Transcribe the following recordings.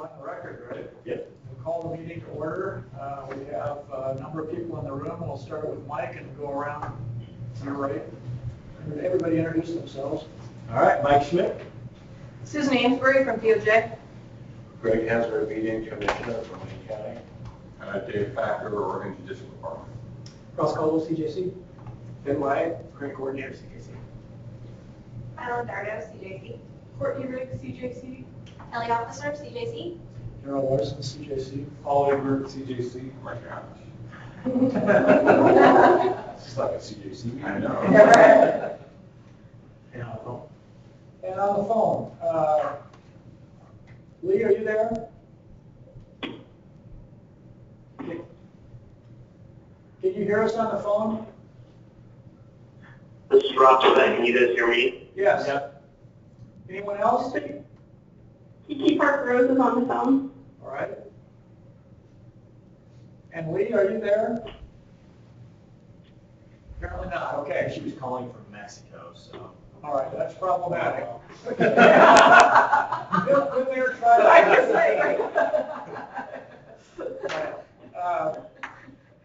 on the record, right? Yep. We'll call the meeting to order. We have a number of people in the room. We'll start with Mike and go around to your right. Everybody introduce themselves. All right, Mike Schmidt. Susan Amesbury from DOJ. Greg Hazard, Meeting Commissioner from Wayne County. Dave Packer, Oregon Judicial Department. Ross Caldwell, CJC. Ben Wyatt, Grant Coordinator, CJC. Alan Dardo, CJC. Courtney Riggs, CJC. Kelly Officer, CJC. Carol Larson, CJC. Paul Egbert, CJC. Mark Amish. It's just like a CJC. I know. And on the phone, Lee, are you there? Can you hear us on the phone? This is Rob Sven. Can you guys hear me? Yes. Yep. Anyone else? Kiki Park Rose is on the phone. All right. And Lee, are you there? Apparently not. Okay. She was calling from Mexico, so. All right, that's problematic. Good there, try that.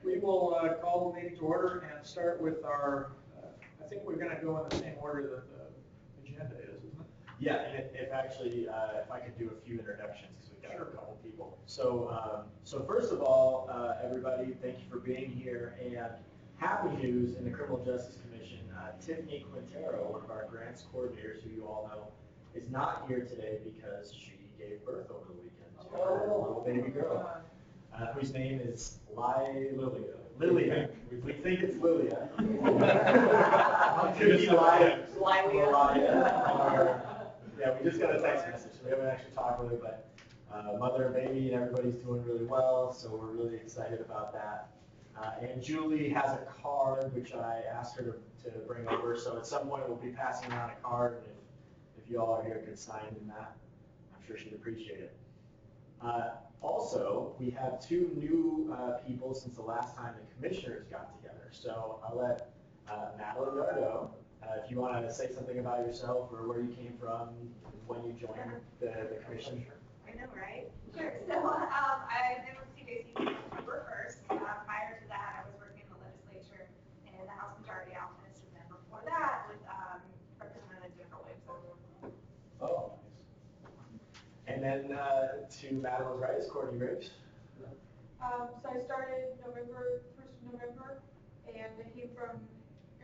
We will call the meeting to order and start with our, I think we're going to go in the same order that the agenda is, isn't it? Yeah, and if I could do a few introductions, because we've got a couple people. So, so first of all, everybody, thank you for being here, and happy news in the Criminal Justice Commission. Tiffany Quintero, one of our grants coordinators, who you all know, is not here today because she gave birth over the weekend to her little baby girl, whose name is Lilia. We think it's Lilia. Could be Lilia. Yeah, we just got a text message, so we haven't actually talked with her, but mother and baby and everybody's doing really well, so we're really excited about that. And Julie has a card, which I asked her to bring over, so at some point we'll be passing around a card, and if you all are here could sign in that, I'm sure she'd appreciate it. Also, we have two new people since the last time the commissioners got together, so I'll let Madeline Dardo, if you want to say something about yourself or where you came from, when you joined the commission. I know, right? Sure. So I've been with CJC since October 1st. Prior to that, I was working in the legislature in the House Majority Office, and then before that with Representative Jennifer Williams. Oh, nice. And then to Madeline's right is Courtney Riggs. So I started November 1st of November, and I came from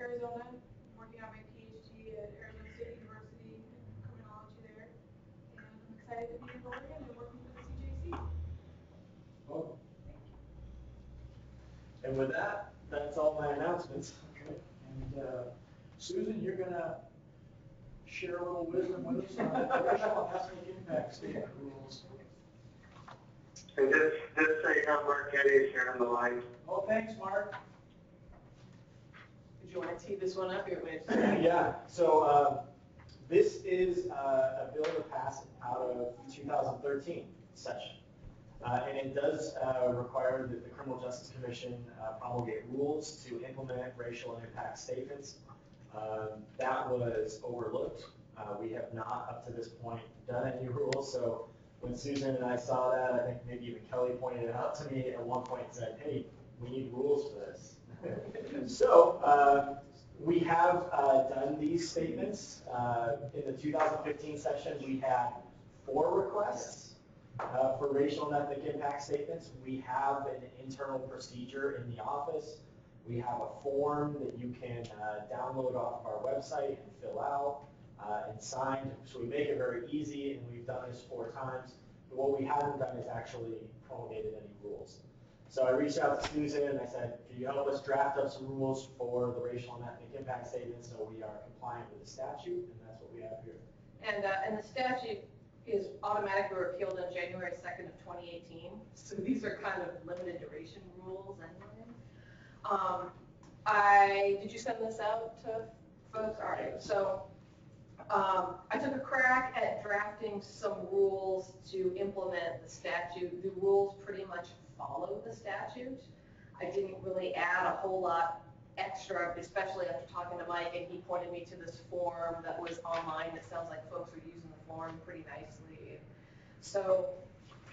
Arizona, working on my PhD at Arizona State University in criminology there. And I'm excited to be in Oregon and working for the CJC. Oh. And with that, that's all my announcements. Okay. And Susan, you're going to share a little wisdom with us on racial and ethnic impact statement rules. And just so you know, Mark Getty is here on the line. Oh, thanks, Mark. Did you want to tee this one up? Yeah, so this is a bill that passed out of 2013 session. And it does require that the Criminal Justice Commission promulgate rules to implement racial and impact statements. That was overlooked. We have not, up to this point, done any rules. So when Susan and I saw that, I think maybe even Kelly pointed it out to me at one point and said, hey, we need rules for this. So we have done these statements. In the 2015 session, we had 4 requests for racial and ethnic impact statements. We have an internal procedure in the office. We have a form that you can download off of our website and fill out and sign. So we make it very easy, and we've done this 4 times. But what we haven't done is actually promulgated any rules. So I reached out to Susan and I said, can you help us draft up some rules for the racial and ethnic impact statement so we are compliant with the statute, and that's what we have here. And the statute is automatically repealed on January 2nd of 2018. So these are kind of limited duration rules anyway. Did you send this out to folks? All right, so I took a crack at drafting some rules to implement the statute. The rules pretty much follow the statute. I didn't really add a whole lot extra, especially after talking to Mike, and he pointed me to this form that was online. It sounds like folks are using the form pretty nicely. So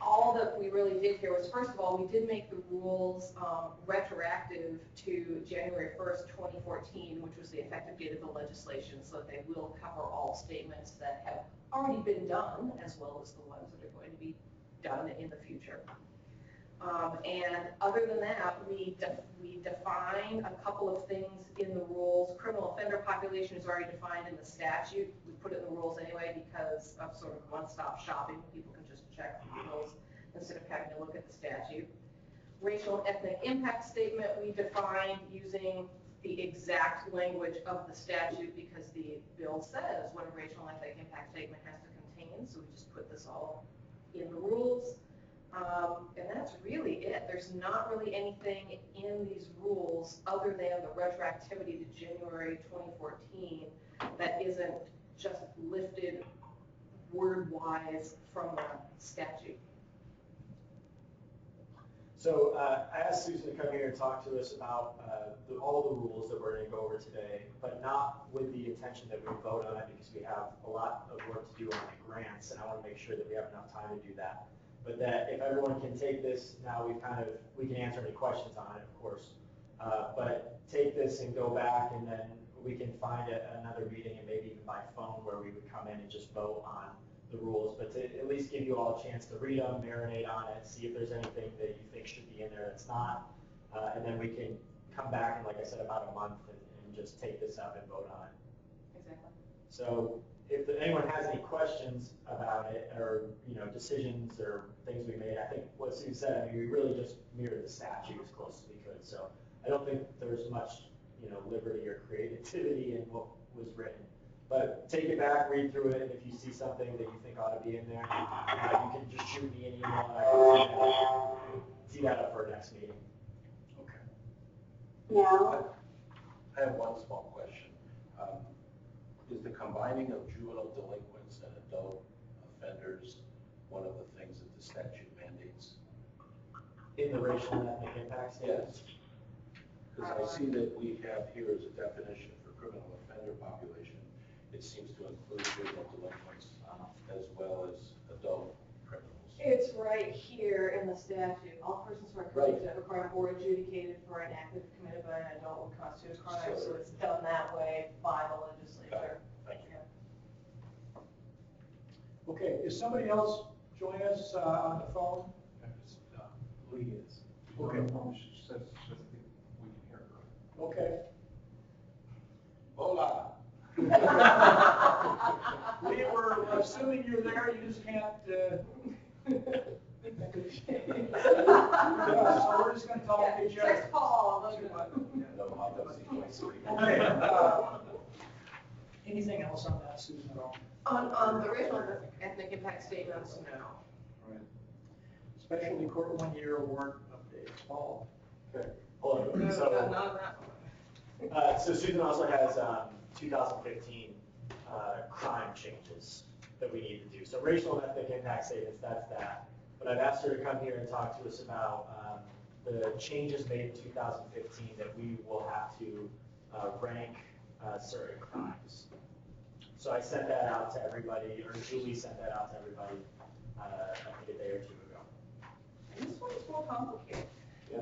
all that we really did here was, first of all, we did make the rules retroactive to January 1st, 2014, which was the effective date of the legislation, so that they will cover all statements that have already been done, as well as the ones that are going to be done in the future. And other than that, we defined a couple of things in the rules. Criminal offender population is already defined in the statute. We put it in the rules anyway because of sort of one-stop shopping. People can just check the rules instead of having to look at the statute. Racial and ethnic impact statement we defined using the exact language of the statute because the bill says what a racial and ethnic impact statement has to contain. So we just put this all in the rules. And that's really it. There's not really anything in these rules other than the retroactivity to January 2014 that isn't just lifted word-wise from the statute. So I asked Susan to come here and talk to us about all the rules that we're going to go over today, but not with the intention that we vote on it because we have a lot of work to do on the grants, and I want to make sure that we have enough time to do that. But that if everyone can take this, now we can answer any questions on it, of course. But take this and go back, and then we can find another meeting, and maybe even by phone, where we would come in and just vote on the rules. But to at least give you all a chance to read them, marinate on it, see if there's anything that you think should be in there that's not. And then we can come back in, like I said, about a month and just take this up and vote on it. Exactly. So if anyone has any questions about it, or decisions or things we made, I think what Sue said, I mean, we really just mirrored the statute as close as we could. So I don't think there's much liberty or creativity in what was written. But take it back, read through it, and if you see something that you think ought to be in there, you can just shoot me an email and I can tee that up for our next meeting. Okay. Yeah. I have one small question. Is the combining of juvenile delinquents and adult offenders one of the things that the statute mandates? In the racial and ethnic impact statements? Yes. Because I see that we have here as a definition for criminal offender population, it seems to include juvenile delinquents as well as adult criminals. It's right here in the statute. All persons who are convicted of a crime or adjudicated for an act committed by an adult would constitute a crime. So it's done that way by the legislature. Thank you. Okay, is somebody else joining us on the phone? Lee is. Okay. She says we can hear her. Okay. Hola. We were assuming you're there, you just can't. So we're just going to talk to each other. Text Paul. Okay. Anything else on that, Susan, at all? On the racial and ethnic impact statements, no. Right. Specialty court 1 year award updates. Paul. Okay. Hold on. No, So, not that one. so Susan also has 2015 crime changes that we need to do. So racial and ethnic impact statements, that's that. But I've asked her to come here and talk to us about the changes made in 2015 that we will have to rank certain crimes. So I sent that out to everybody, or Julie sent that out to everybody, I think a day or two ago. This one's more complicated. Yeah.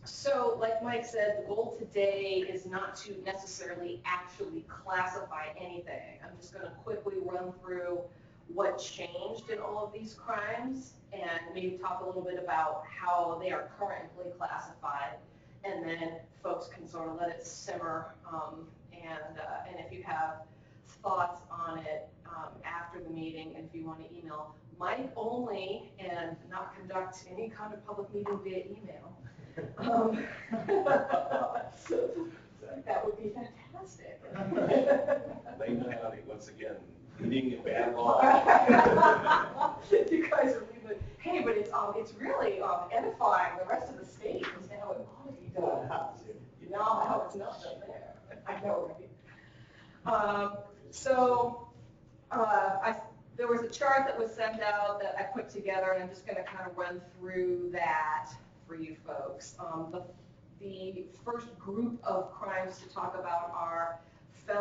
So like Mike said, the goal today is not to necessarily actually classify anything. I'm just going to quickly run through what changed in all of these crimes and maybe talk a little bit about how they are currently classified. And then folks can sort of let it simmer. And if you have thoughts on it after the meeting, and if you want to email Mike only and not conduct any kind of public meeting via email, that would be fantastic. Lane Howdy, once again, leading in bad law. You guys are really, hey, but it's really edifying the rest of the state as to how it ought to be done. No, how it's not done there. I know, right? There was a chart that was sent out that I put together, and I'm just going to kind of run through that for you folks. The first group of crimes to talk about are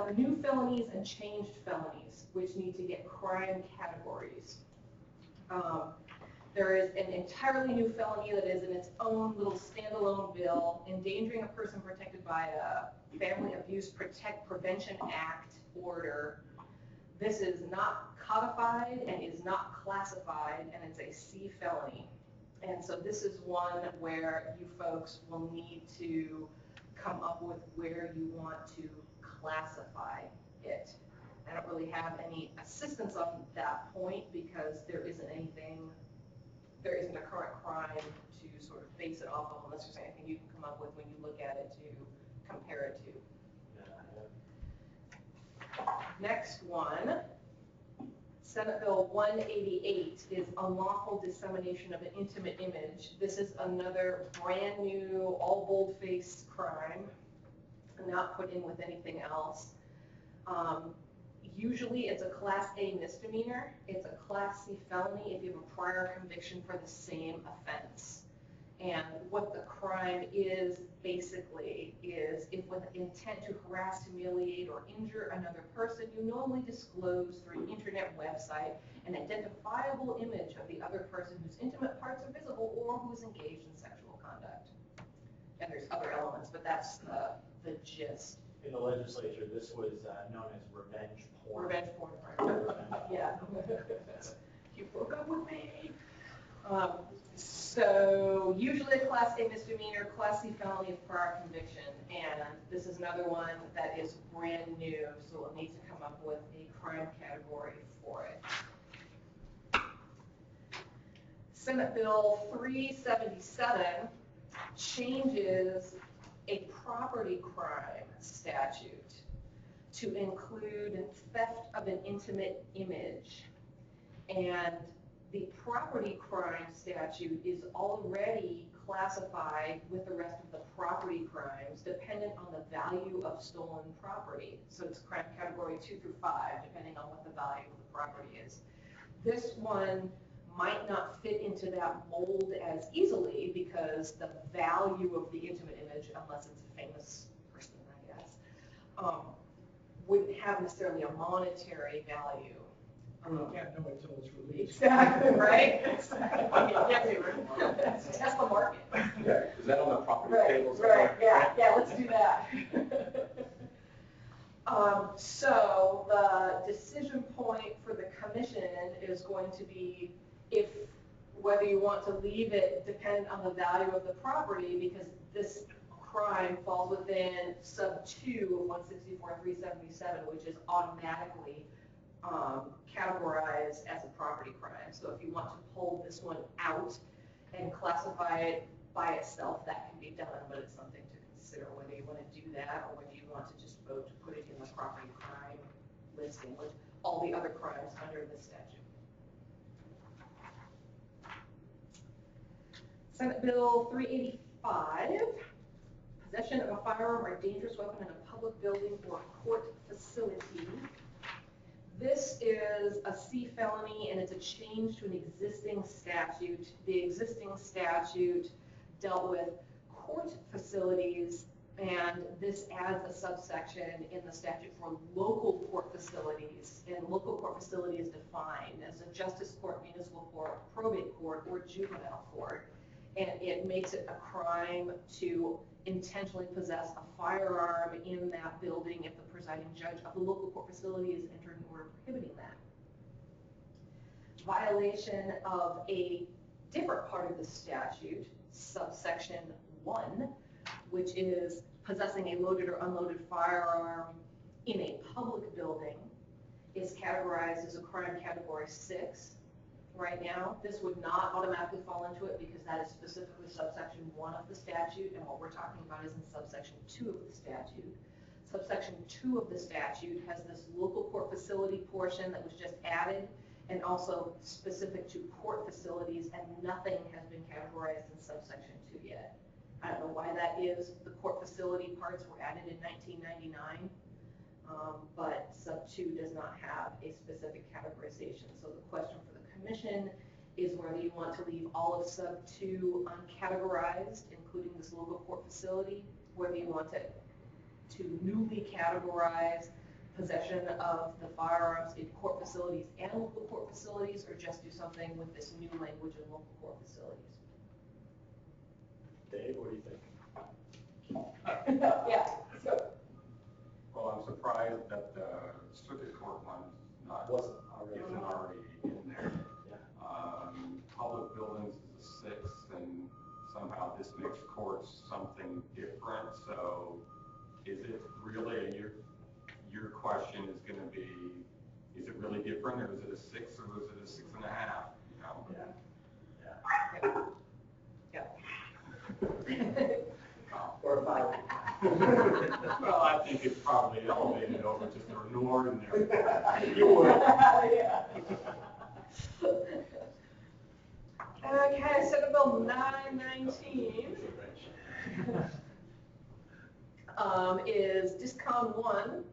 have new felonies and changed felonies, which need to get crime categories. There is an entirely new felony that is in its own little standalone bill, endangering a person protected by a Family Abuse Prevention Act order. This is not codified and is not classified, and it's a C felony. And so this is one where you folks will need to come up with where you want to classify it. I don't really have any assistance on that point because there isn't a current crime to sort of base it off of, unless there's anything you can come up with when you look at it to compare it to. Next one, Senate Bill 188 is unlawful dissemination of an intimate image. This is another brand new, all bold-faced crime, not put in with anything else. Usually it's a Class A misdemeanor. It's a Class C felony if you have a prior conviction for the same offense. And what the crime is basically is if with intent to harass, humiliate, or injure another person, you knowingly disclose through an internet website an identifiable image of the other person whose intimate parts are visible or who is engaged in sexual conduct. And there's other elements, but that's the gist. In the legislature, this was known as revenge porn. Revenge porn, right? Yeah. You broke up with me. So usually a Class A misdemeanor, Class C felony of prior conviction, and this is another one that is brand new, so we'll need to come up with a crime category for it. Senate Bill 377 changes a property crime statute to include theft of an intimate image. And the property crime statute is already classified with the rest of the property crimes dependent on the value of stolen property. So it's crime category 2 through 5, depending on what the value of the property is. This one might not fit into that mold as easily because the value of the intimate image, unless it's a famous person, I guess, wouldn't have necessarily a monetary value. You can't know it until it's released. Exactly, right? That's the market. Yeah, is that on the property Right, tables? right, yeah, let's do that. So the decision point for the commission is going to be if whether you want to leave it depend on the value of the property, because this crime falls within sub 2 of 164.377, which is automatically categorized as a property crime. So if you want to pull this one out and classify it by itself, that can be done, but it's something to consider whether you want to do that or whether you want to just vote to put it in the property crime listing with all the other crimes under the statute. Senate Bill 385, possession of a firearm or dangerous weapon in a public building or court facility. This is a C felony and it's a change to an existing statute. The existing statute dealt with court facilities, and this adds a subsection in the statute for local court facilities. And local court facility is defined as a justice court, municipal court, probate court, or juvenile court. And it makes it a crime to intentionally possess a firearm in that building if the presiding judge of the local court facility is entering an order prohibiting that. Violation of a different part of the statute, subsection 1, which is possessing a loaded or unloaded firearm in a public building, is categorized as a crime category 6. Right now, this would not automatically fall into it because that is specifically subsection 1 of the statute, and what we're talking about is in subsection 2 of the statute. Subsection 2 of the statute has this local court facility portion that was just added, and also specific to court facilities, and nothing has been categorized in subsection 2 yet. I don't know why that is. The court facility parts were added in 1999. But sub 2 does not have a specific categorization. So the question for the commission is whether you want to leave all of sub 2 uncategorized, including this local court facility, whether you want to newly categorize possession of the firearms in court facilities and local court facilities, or just do something with this new language in local court facilities? Dave, what do you think? Yeah, so, Well, I'm surprised that the circuit court one's not, Wasn't already. isn't already in there. Yeah. Public buildings is a 6, and somehow this makes courts something different, so is it really, your question is gonna be, is it really different, or is it a 6, or is it a 6.5? You know? yeah. Or 5. Well, I think it's probably elevated over just an ordinary. Yeah. Okay, Senate Bill 919 is DISCON 1.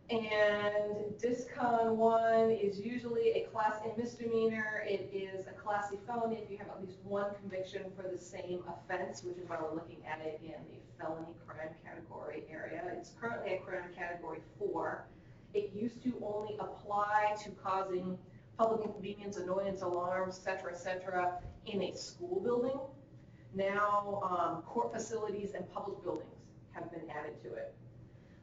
And DISCON 1 is usually a Class A misdemeanor. It is a Class C felony if you have at least one conviction for the same offense, which is why we're looking at it in the felony crime category area. It's currently a crime category 4. It used to only apply to causing public inconvenience, annoyance, alarms, et cetera, in a school building. Now, court facilities and public buildings have been added to it.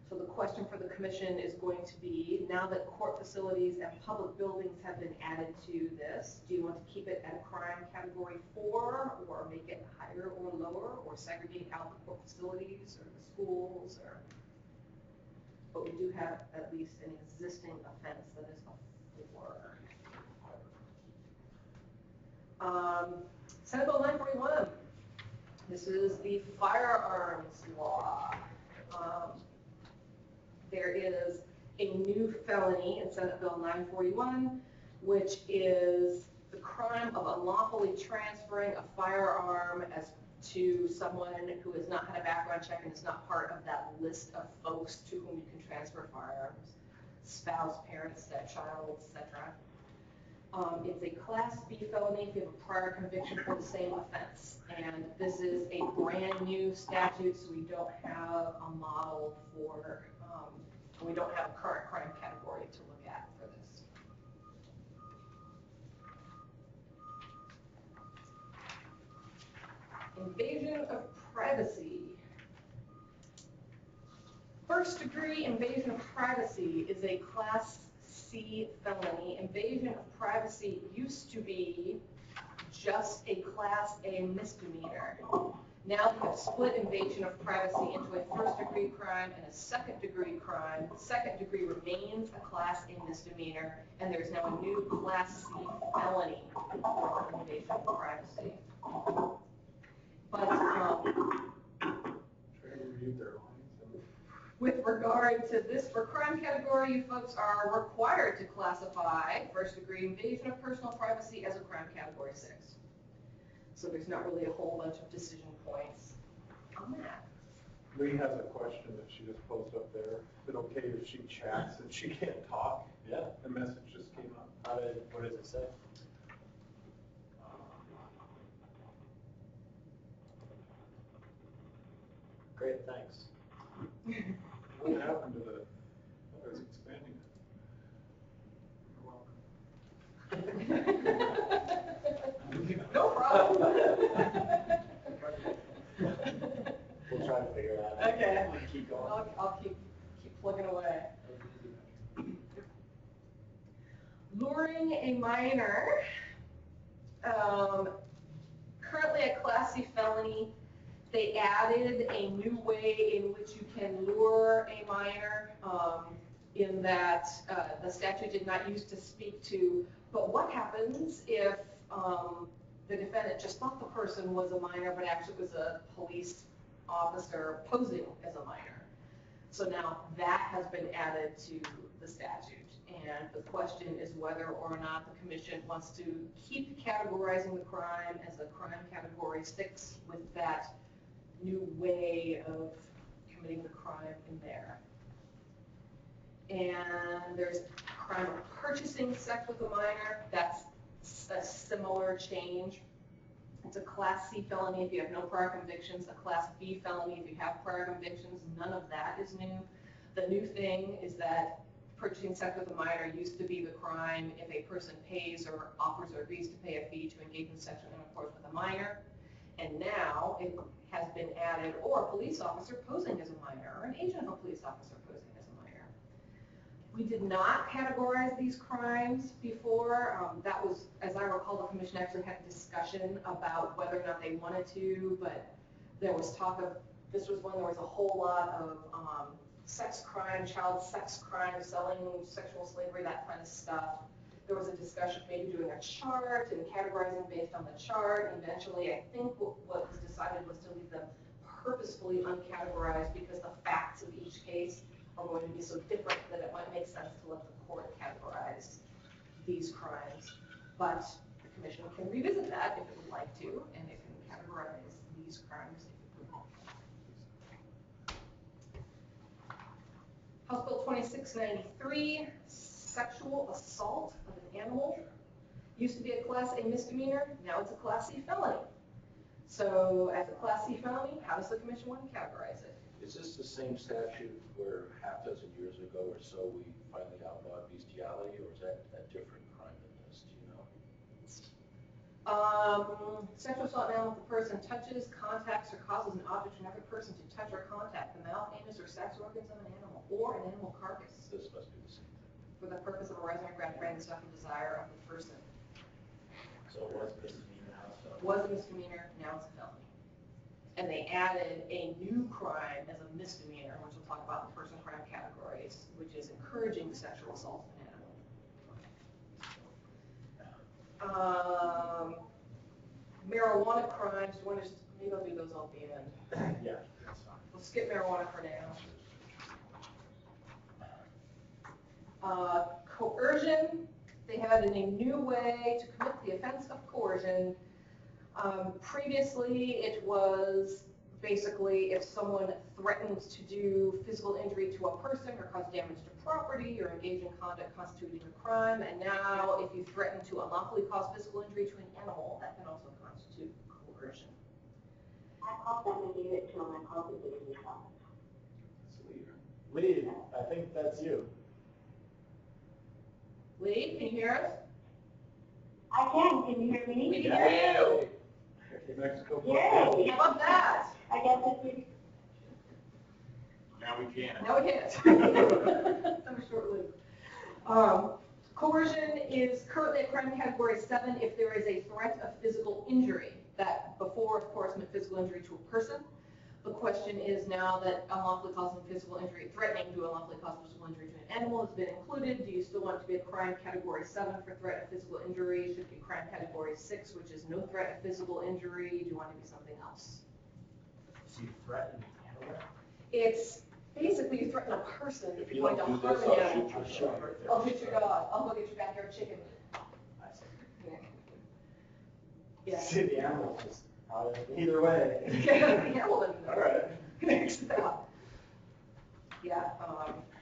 So the question for the commission is going to be, now that court facilities and public buildings have been added to this, do you want to keep it at a crime category 4, or make it higher or lower, or segregate out the court facilities or the schools, or? But we do have at least an existing offense that is a 4. Senate Bill 941. This is the firearms law. There is a new felony in Senate Bill 941, which is the crime of unlawfully transferring a firearm to someone who has not had a background check and is not part of that list of folks to whom you can transfer firearms, spouse, parent, stepchild, etc. It's a Class B felony if you have a prior conviction for the same offense. And this is a brand new statute, so we don't have a model for, we don't have a current crime category to look at for this. Invasion of privacy. First degree invasion of privacy is a Class C felony. Invasion of privacy used to be just a Class A misdemeanor. Now we have split invasion of privacy into a first degree crime and a second degree crime. Second degree remains a Class A misdemeanor, and there's now a new Class C felony for invasion of privacy. But with regard to this, for crime category, you folks are required to classify first degree invasion of personal privacy as a crime category 6. So there's not really a whole bunch of decision points on that. Lee has a question that she just posed up there. Is it okay if she chats and she can't talk? Yeah. The message just came up. What does it say? Great, thanks. What happened to the, I was expanding it. No problem. We'll try to figure it out. Okay. Keep going. I'll keep plugging away. Luring a minor, currently a Class C felony. They added a new way in which you can lure a minor, in that the statute did not used to speak to, but what happens if the defendant just thought the person was a minor, but actually was a police officer posing as a minor? So now that has been added to the statute. And the question is whether or not the commission wants to keep categorizing the crime as a crime category 6 with that new way of committing the crime in there. And there's crime of purchasing sex with a minor. That's a similar change. It's a Class C felony if you have no prior convictions, a Class B felony if you have prior convictions. None of that is new. The new thing is that purchasing sex with a minor used to be the crime if a person pays or offers or agrees to pay a fee to engage in sexual intercourse with a minor. And now it has been added, or a police officer posing as a minor, or an agent of a police officer posing as a minor. We did not categorize these crimes before. That was, as I recall, the commission actually had a discussion about whether or not they wanted to, but there was talk of, this was when there was a whole lot of sex crime, child sex crime, selling sexual slavery, that kind of stuff. There was a discussion of maybe doing a chart and categorizing based on the chart. And eventually, I think what was decided was to leave them purposefully uncategorized because the facts of each case are going to be so different that it might make sense to let the court categorize these crimes. But the commission can revisit that if it would like to, and it can categorize these crimes if it would like. House Bill 2693, sexual assault of an animal. Used to be a Class A misdemeanor, now it's a Class C felony. So as a Class C felony, how does the commission want to categorize it? Is this the same statute where half dozen years ago or so we finally outlawed bestiality, or is that a different crime than this, do you know? Sexual assault an animal if the person touches, contacts, or causes an object to another person to touch or contact the mouth, anus, or sex organs of an animal, or an animal carcass, This must be the same thing. for the purpose of arousing or gratifying the sexual desire of the person. So it was misdemeanor, now it's felony. Was a misdemeanor, now it's a felony. And they added a new crime as a misdemeanor, which we'll talk about in the person crime categories, which is encouraging sexual assault of an animal. Marijuana crimes, do you want to just, maybe I'll do those all at the end. Yeah, that's fine. We'll skip marijuana for now. Coercion, they had a new way to commit the offense of coercion. Previously, it was basically if someone threatens to do physical injury to a person or cause damage to property or engage in conduct constituting a crime. And now, if you threaten to unlawfully cause physical injury to an animal, that can also constitute coercion. I called them and gave it to them. I called the city office. It's leader. Lee, I think that's you. Lee, can you hear us? I can. Can you hear We me? can hear you. Mexico. Yay! How about that? I guess it's you. Now we can. No, we can't. I'm short-lived. Coercion is currently a crime category 7 if there is a threat of physical injury. That before, of course, meant physical injury to a person. The question is now that unlawfully causing physical injury, threatening to unlawfully cause physical injury to an animal has been included. Do you still want it to be a crime category 7 for threat of physical injury? Should it be crime category 6, which is no threat of physical injury? Do you want it to be something else? So you threatened the animal? It's basically you threaten a person if If you're you going don't to do harm this, an I'll animal. shoot your dog. I'll shoot your dog. I'll go get your backyard chicken. I see. Yeah. See, the animal just, either way. Yeah, the animal doesn't know. All right. Yeah,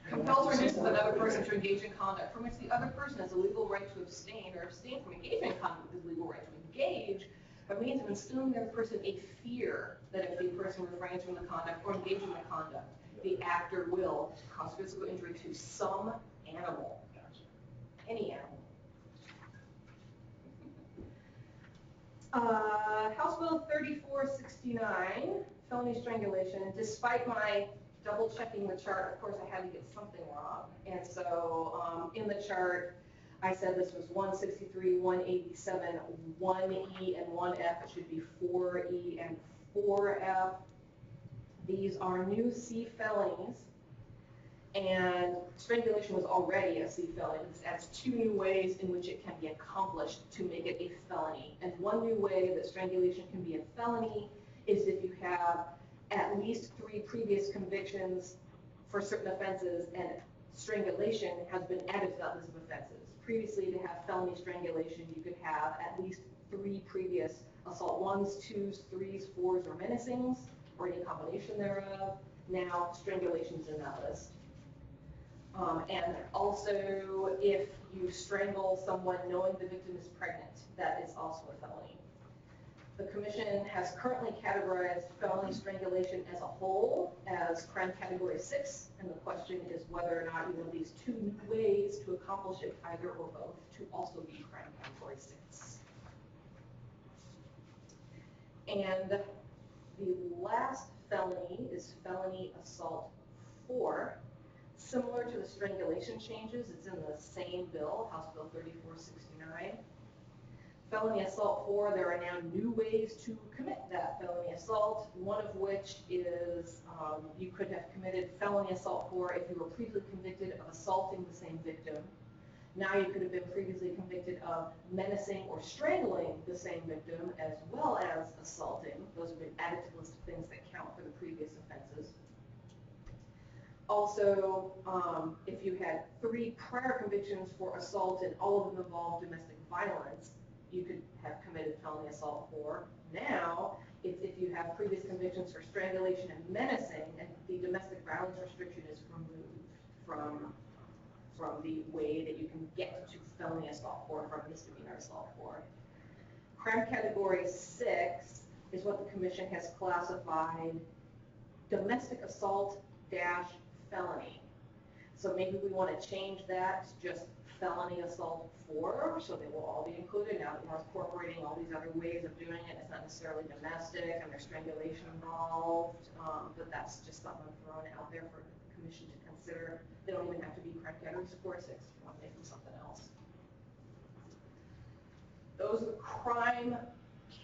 compels or induces another person to engage in conduct from which the other person has a legal right to abstain or abstain from engaging in conduct with his legal right to engage by means of instilling the other person a fear that if the person refrains from the conduct or engages in the conduct, the actor will cause physical injury to some animal, any animal. House Bill 3469, felony strangulation. Despite my double checking the chart, of course I had to get something wrong. And so in the chart, I said this was 163, 187, 1E and 1F. It should be 4E and 4F. These are new C felonies. And strangulation was already a C felony. This adds 2 new ways in which it can be accomplished to make it a felony. And one new way that strangulation can be a felony is if you have at least 3 previous convictions for certain offenses, and strangulation has been added to that list of offenses. Previously, to have felony strangulation, you could have at least 3 previous assault 1s, 2s, 3s, 4s, or menacings, or any combination thereof. Now, strangulation's in that list. And also, if you strangle someone knowing the victim is pregnant, that is also a felony. The commission has currently categorized felony strangulation as a whole as crime category 6, and the question is whether or not you want these two ways to accomplish it, either or both, to also be crime category 6. And the last felony is felony assault 4. Similar to the strangulation changes, it's in the same bill, House Bill 3469. Felony assault 4, there are now new ways to commit that felony assault, one of which is you could have committed felony assault 4 if you were previously convicted of assaulting the same victim. Now you could have been previously convicted of menacing or strangling the same victim as well as assaulting. Those have been added to the list of things that count for the previous offenses. Also, if you had 3 prior convictions for assault and all of them involved domestic violence, you could have committed felony assault 4. Now, if you have previous convictions for strangulation and menacing, and the domestic violence restriction is removed from the way that you can get to felony assault 4 from misdemeanor assault 4. Crime category 6 is what the commission has classified domestic assault dash felony. So maybe we want to change that to just felony assault 4, so they will all be included. Now that we're incorporating all these other ways of doing it, it's not necessarily domestic and there's strangulation involved, but that's just something I'm throwing out there for the commission to consider. They don't even have to be crime category 4 6 if you want to make them something else. Those are the crime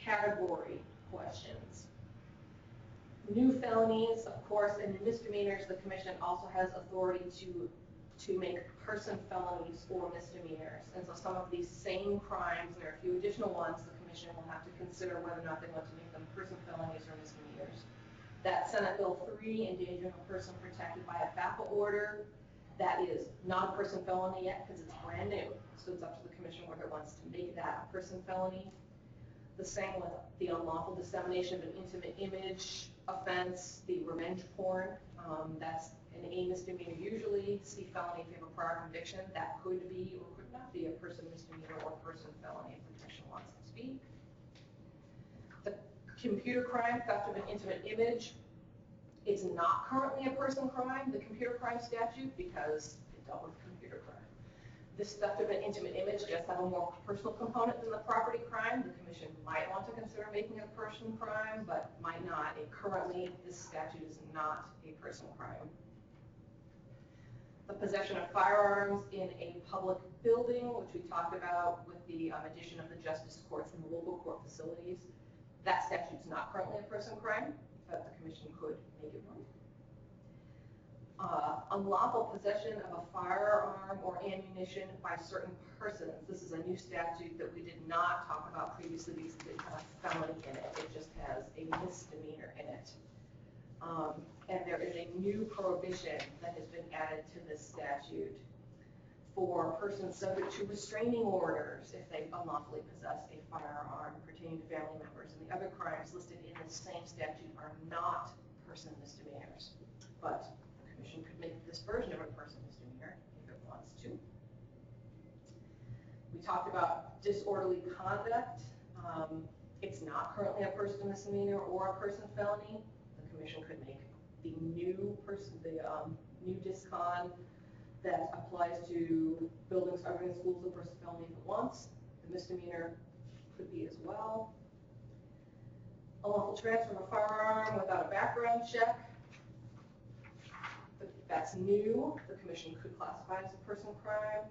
category questions. New felonies, of course, and misdemeanors, the commission also has authority to make person felonies or misdemeanors. And so some of these same crimes, there are a few additional ones, the commission will have to consider whether or not they want to make them person felonies or misdemeanors. That Senate Bill 3, endangering a person protected by a FAPA order, that is not a person felony yet because it's brand new. So it's up to the commission whether it wants to make that a person felony. The same with the unlawful dissemination of an intimate image offense, the revenge porn. That's an A misdemeanor usually. C felony if you have a prior conviction. That could be or could not be a person misdemeanor or person felony if the commission wants to speak. The computer crime, theft of an intimate image. It's not currently a person crime, the computer crime statute, because it dealt with computer crime. This theft of an intimate image does have a more personal component than the property crime. The commission might want to consider making it a person crime, but might not. Currently, this statute is not a person crime. The possession of firearms in a public building, which we talked about with the addition of the justice courts and the local court facilities. That statute's not currently a person crime, but the commission could make it one. Unlawful possession of a firearm or ammunition by certain persons. This is a new statute that we did not talk about previously because it didn't have a felony in it. It just has a misdemeanor in it. And there is a new prohibition that has been added to this statute for persons subject to restraining orders if they unlawfully possess a firearm pertaining to family members. And the other crimes listed in the same statute are not person misdemeanors. But the commission could make this version of a person misdemeanor if it wants to. We talked about disorderly conduct. It's not currently a person misdemeanor or a person felony. The commission could make the new person, new discon that applies to buildings, other than schools, a person felony if it wants. The misdemeanor could be as well. Unlawful transfer of a firearm without a background check. That's new. The commission could classify it as a person crime.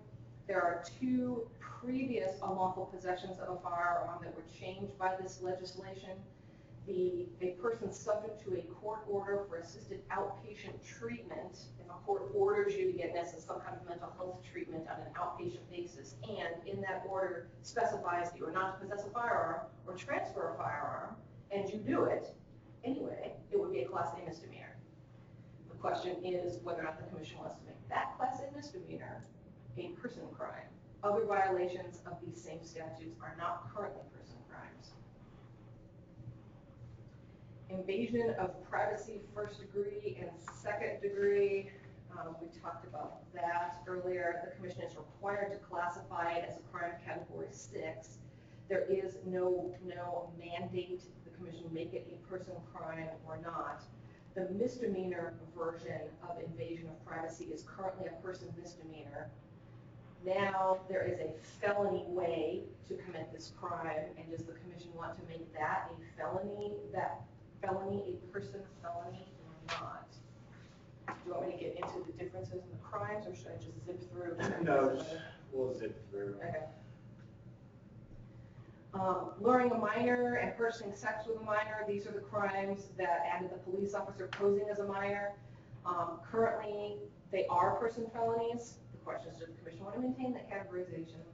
There are 2 previous unlawful possessions of a firearm that were changed by this legislation. A person subject to a court order for assisted outpatient treatment, if a court orders you to get some kind of mental health treatment on an outpatient basis, and in that order specifies that you are not to possess a firearm or transfer a firearm, and you do it anyway, it would be a Class A misdemeanor. The question is whether or not the commission wants to make that Class A misdemeanor a person crime. Other violations of these same statutes are not currently person crimes. Invasion of privacy, first degree and second degree. We talked about that earlier. The commission is required to classify it as a crime category 6. There is no mandate the commission make it a person crime or not. The misdemeanor version of invasion of privacy is currently a person misdemeanor. Now there is a felony way to commit this crime, and does the commission want to make that a felony, a person felony or not? Do you want me to get into the differences in the crimes, or should I just zip through? No, we'll zip through. Okay. Luring a minor and purchasing sex with a minor, these are the crimes that added the police officer posing as a minor. Currently, they are person felonies. The question is, does the commission want to maintain that categorization?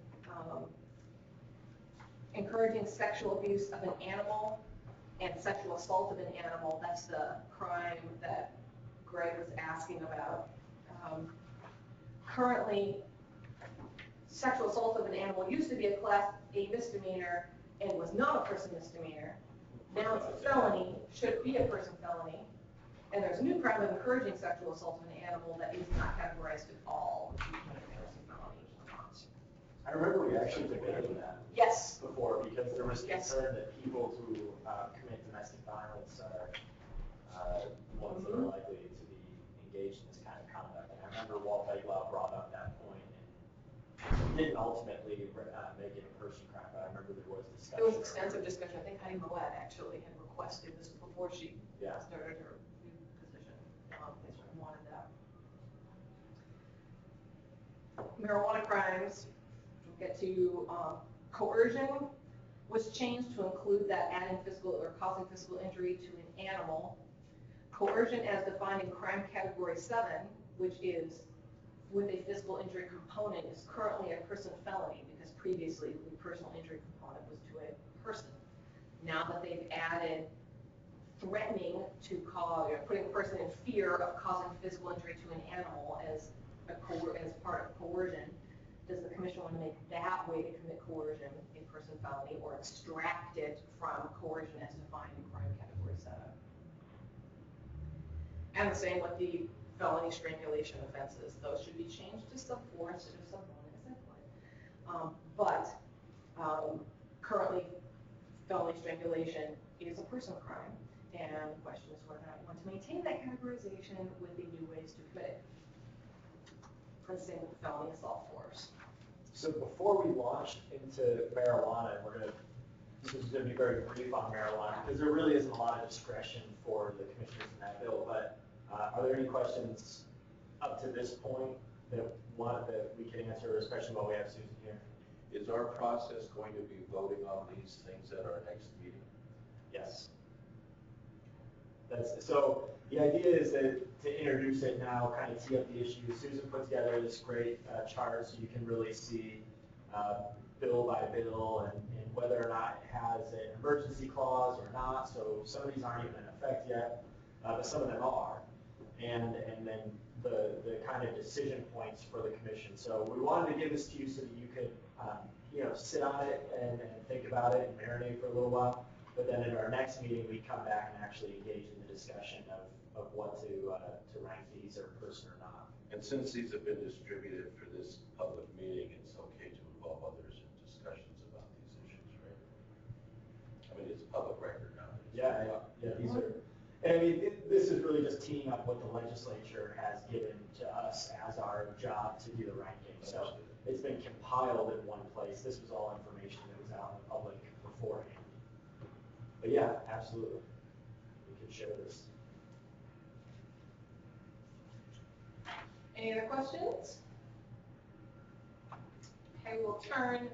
Encouraging sexual abuse of an animal and sexual assault of an animal, that's the crime that Greg was asking about. Currently, sexual assault of an animal used to be a Class A misdemeanor and was not a person misdemeanor. Now it's a felony, should be a person felony. And there's a new crime of encouraging sexual assault of an animal that is not categorized at all. I remember we actually debated that. Yes. Before, because there was Yes. concern that people who commit domestic violence are ones that are likely to be engaged in this kind of conduct. And I remember Walt Beglau brought up that point, and didn't ultimately make it a person crime, but I remember there was discussion. There was extensive discussion. I think Heidi Moët actually had requested this before she started her new position. They sort of wanted that. Marijuana crimes, we'll get to coercion was changed to include that adding physical or causing physical injury to an animal. Coercion as defined in crime category 7, which is with a physical injury component, is currently a person felony because previously the personal injury component was to a person. Now that they've added threatening to cause, putting a person in fear of causing physical injury to an animal as part of coercion, does the commission want to make that way to commit coercion a person felony or extract it from coercion as defined in crime category 7? And the same with the felony strangulation offenses. Those should be changed to sub 4 instead of sub 1 as I put. Currently, felony strangulation is a person crime, and the question is whether or not you want to maintain that categorization with the new ways to commit it. And the same with felony assault force. So before we launch into marijuana, and this is going to be very brief on marijuana, because there really isn't a lot of discretion for the commissioners in that bill, but are there any questions up to this point that we can answer, especially while we have Susan here? Is our process going to be voting on these things at our next meeting? Yes. So the idea is that to introduce it now, kind of tee up the issue. Susan put together this great chart so you can really see bill by bill and whether or not it has an emergency clause or not. So some of these aren't even in effect yet, but some of them are. And then the kind of decision points for the commission. So we wanted to give this to you so that you could sit on it and think about it and marinate for a little while. But then at our next meeting, we come back and actually engage in the discussion of what to rank these or person or not. And since these have been distributed for this public meeting, it's okay to involve others in discussions about these issues, right? I mean, it's a public record now. Yeah, these are, and I mean, this is really just teeing up what the legislature has given to us as our job to do the ranking. So it's been compiled in one place. This was all information that was out in the public beforehand. But yeah, absolutely. We can share this. Any other questions? Okay, we'll turn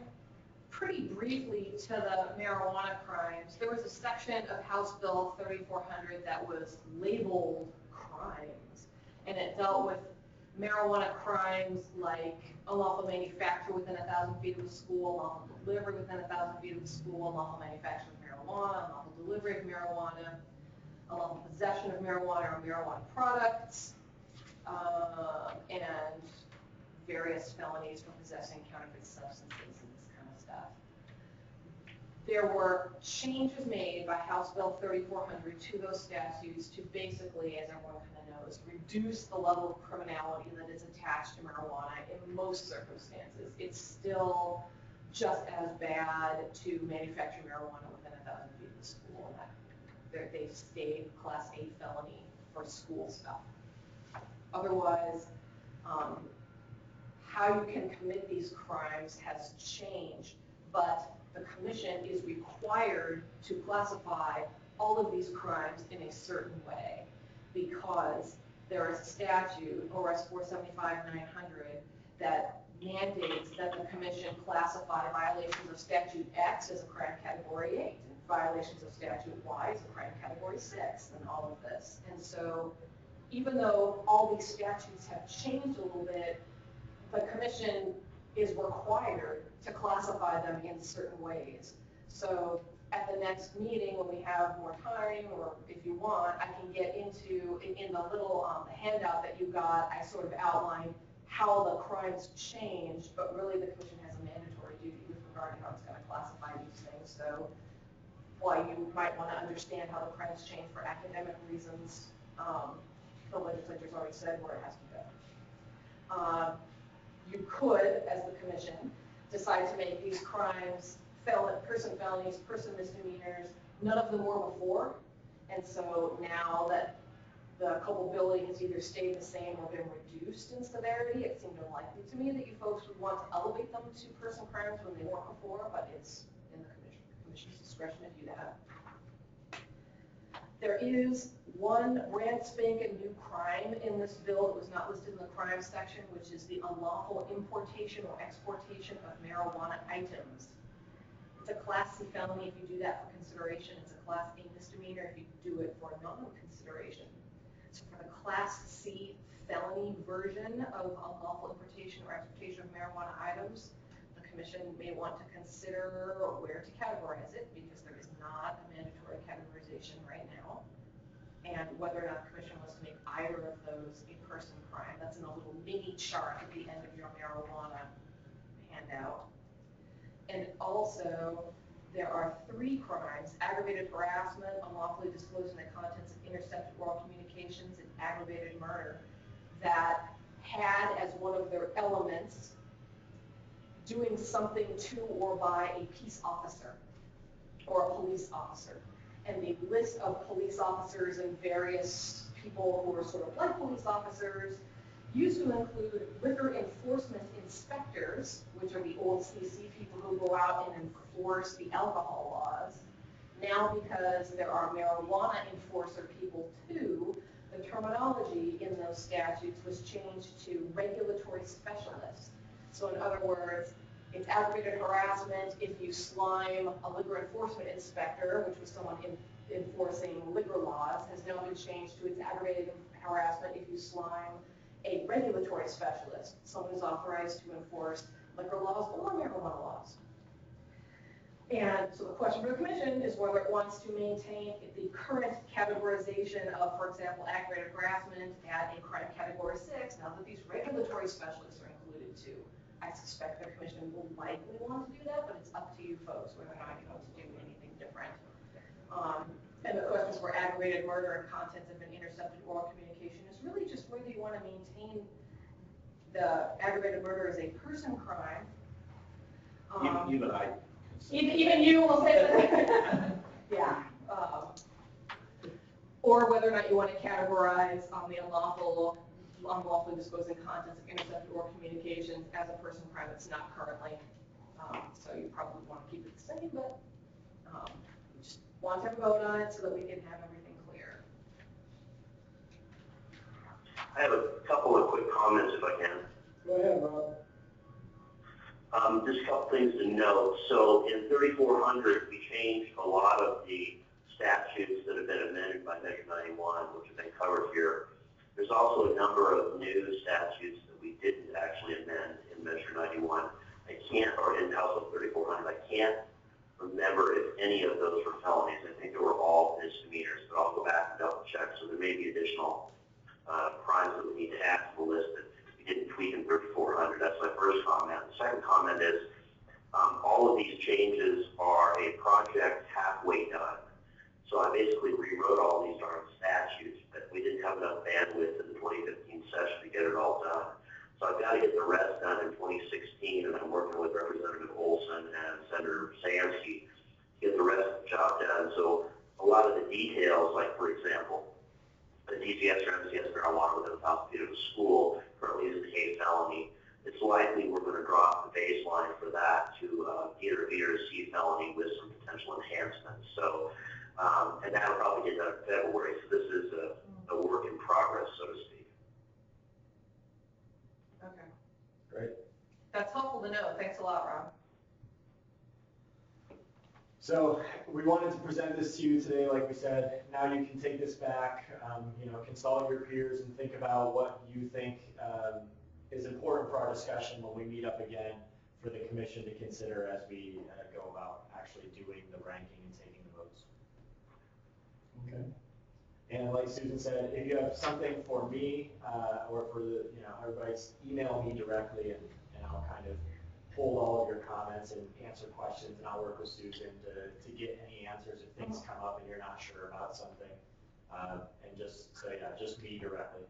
pretty briefly to the marijuana crimes. There was a section of House Bill 3400 that was labeled crimes, and it dealt with marijuana crimes like unlawful manufacture within 1,000 feet of a school, unlawful delivery within 1,000 feet of a school, unlawful manufacture of marijuana, unlawful delivery of marijuana, unlawful possession of marijuana or marijuana products, and various felonies for possessing counterfeit substances and this kind of stuff. There were changes made by House Bill 3400 to those statutes to basically, as everyone kind of knows, reduce the level of criminality that is attached to marijuana in most circumstances. It's still just as bad to manufacture marijuana within 1,000 feet of the school. And they stayed Class 8 felony for school stuff. Otherwise, how you can commit these crimes has changed, but the commission is required to classify all of these crimes in a certain way because there is a statute, ORS 475-900, that mandates that the commission classify violations of statute X as a crime category 8 and violations of statute Y as a crime category 6 and all of this. And so even though all these statutes have changed a little bit, the commission is required to classify them in certain ways. So at the next meeting, when we have more time, or if you want, I can get into, in the little handout that you got, I sort of outlined how the crimes changed, but really the commission has a mandatory duty with regard to how it's going to classify these things. So while you might want to understand how the crimes change for academic reasons, the legislature's already said where it has to go. You could, as the commission, decide to make these crimes person felonies, person misdemeanors. None of them were before, and so now that the culpability has either stayed the same or been reduced in severity, it seemed unlikely to me that you folks would want to elevate them to person crimes when they weren't before, but it's in the commission's discretion to do that. There is one brand spanking new crime in this bill that was not listed in the crime section, which is the unlawful importation or exportation of marijuana items. It's a Class C felony if you do that for consideration. It's a Class A misdemeanor if you do it for non-consideration. So for the Class C felony version of unlawful importation or exportation of marijuana items, the commission may want to consider where to categorize it because there is not a mandatory categorization right now. And whether or not the commission wants to make either of those a person crime. That's in a little mini chart at the end of your marijuana handout. And also, there are 3 crimes: aggravated harassment, unlawfully disclosing the contents of intercepted oral communications, and aggravated murder, that had as one of their elements doing something to or by a peace officer or a police officer. And the list of police officers and various people who are sort of like police officers used to include liquor enforcement inspectors, which are the old CC people who go out and enforce the alcohol laws. Now, because there are marijuana enforcer people too, the terminology in those statutes was changed to regulatory specialists. So in other words, it's aggravated harassment if you slime a liquor enforcement inspector, which was someone enforcing liquor laws, has now been changed to it's aggravated harassment if you slime a regulatory specialist, someone who's authorized to enforce liquor laws or marijuana laws. And so the question for the commission is whether it wants to maintain the current categorization of, for example, aggravated harassment at a crime category 6, now that these regulatory specialists are included too. I suspect the commission will likely want to do that, but it's up to you folks whether or not you want to do anything different. And the questions for aggravated murder and contents of an intercepted oral communication is really just whether you want to maintain the aggravated murder as a person crime. Even you will say that. Yeah. Or whether or not you want to categorize the unlawfully disclosing contents of intercepted oral communications as a person crime that's not currently. So you probably want to keep it the same, but we just want to vote on it so that we can have everything clear. I have a couple of quick comments if I can. Go ahead, Rob. Just a couple things to note. So in 3400, we changed a lot of the statutes that have been amended by Measure 91, which have been covered here. There's also a number of new statutes that we didn't actually amend in Measure 91. Or in House Bill 3400, I can't remember if any of those were felonies. I think they were all misdemeanors, but I'll go back and double check. So there may be additional crimes that we need to add to the list that we didn't tweak in 3400. That's my first comment. The second comment is all of these changes are a project halfway done. So I basically rewrote all these darn statutes, but we didn't have enough bandwidth in the 2015 session to get it all done. So So I've got to get the rest done in 2016, and I'm working with Representative Olson and Senator Sansky to get the rest of the job done. So a lot of the details, like for example, the DCS or MCS marijuana within 1,000 feet of a school currently is a K felony. It's likely we're going to drop the baseline for that to either B or C felony with some potential enhancements. So, and that'll probably get done in February. So this is a work in progress, so to speak. Okay. Great. That's helpful to know. Thanks a lot, Rob. So we wanted to present this to you today, like we said. Now you can take this back, consult with your peers and think about what you think is important for our discussion when we meet up again for the commission to consider as we go about actually doing the ranking and taking the votes. Okay. And like Susan said, if you have something for me or for the, everybody, email me directly and I'll kind of hold all of your comments and answer questions, and I'll work with Susan to get any answers if things come up and you're not sure about something. And just say, just me directly.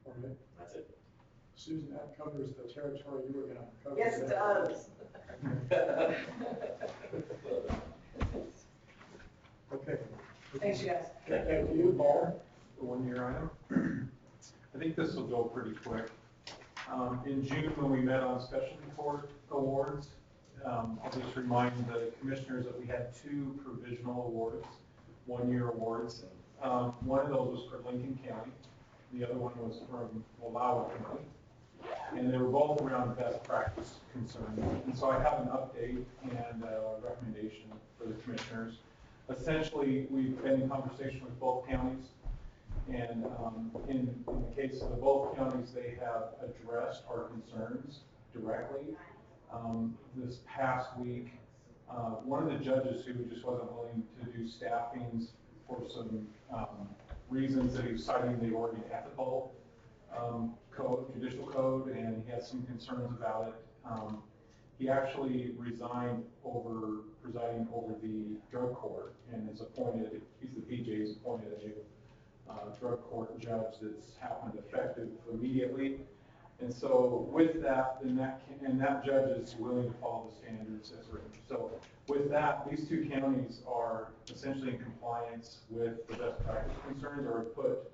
All right. That's it. Susan, that covers the territory you were going to cover. Yes, it today. does. Okay. Thanks, you guys. Back to you, Paul. The 1 year item. I think this will go pretty quick. In June, when we met on specialty court awards, I'll just remind the commissioners that we had 2 provisional awards, 1 year awards. One of those was for Lincoln County. The other one was from Wallowa County. And they were both around best practice concerns. And so I have an update and a recommendation for the commissioners. Essentially, we've been in conversation with both counties. And in the case of both counties, they have addressed our concerns directly. This past week, one of the judges who just wasn't willing to do staffings for some reasons that he was citing the Oregon ethical code, judicial code, and he had some concerns about it. He actually resigned over presiding over the drug court and is appointed, he's the PJ, he's appointed a new drug court judge that's happened effective immediately. And so with that, that judge is willing to follow the standards as written. So with that, these 2 counties are essentially in compliance with the best practice concerns, or put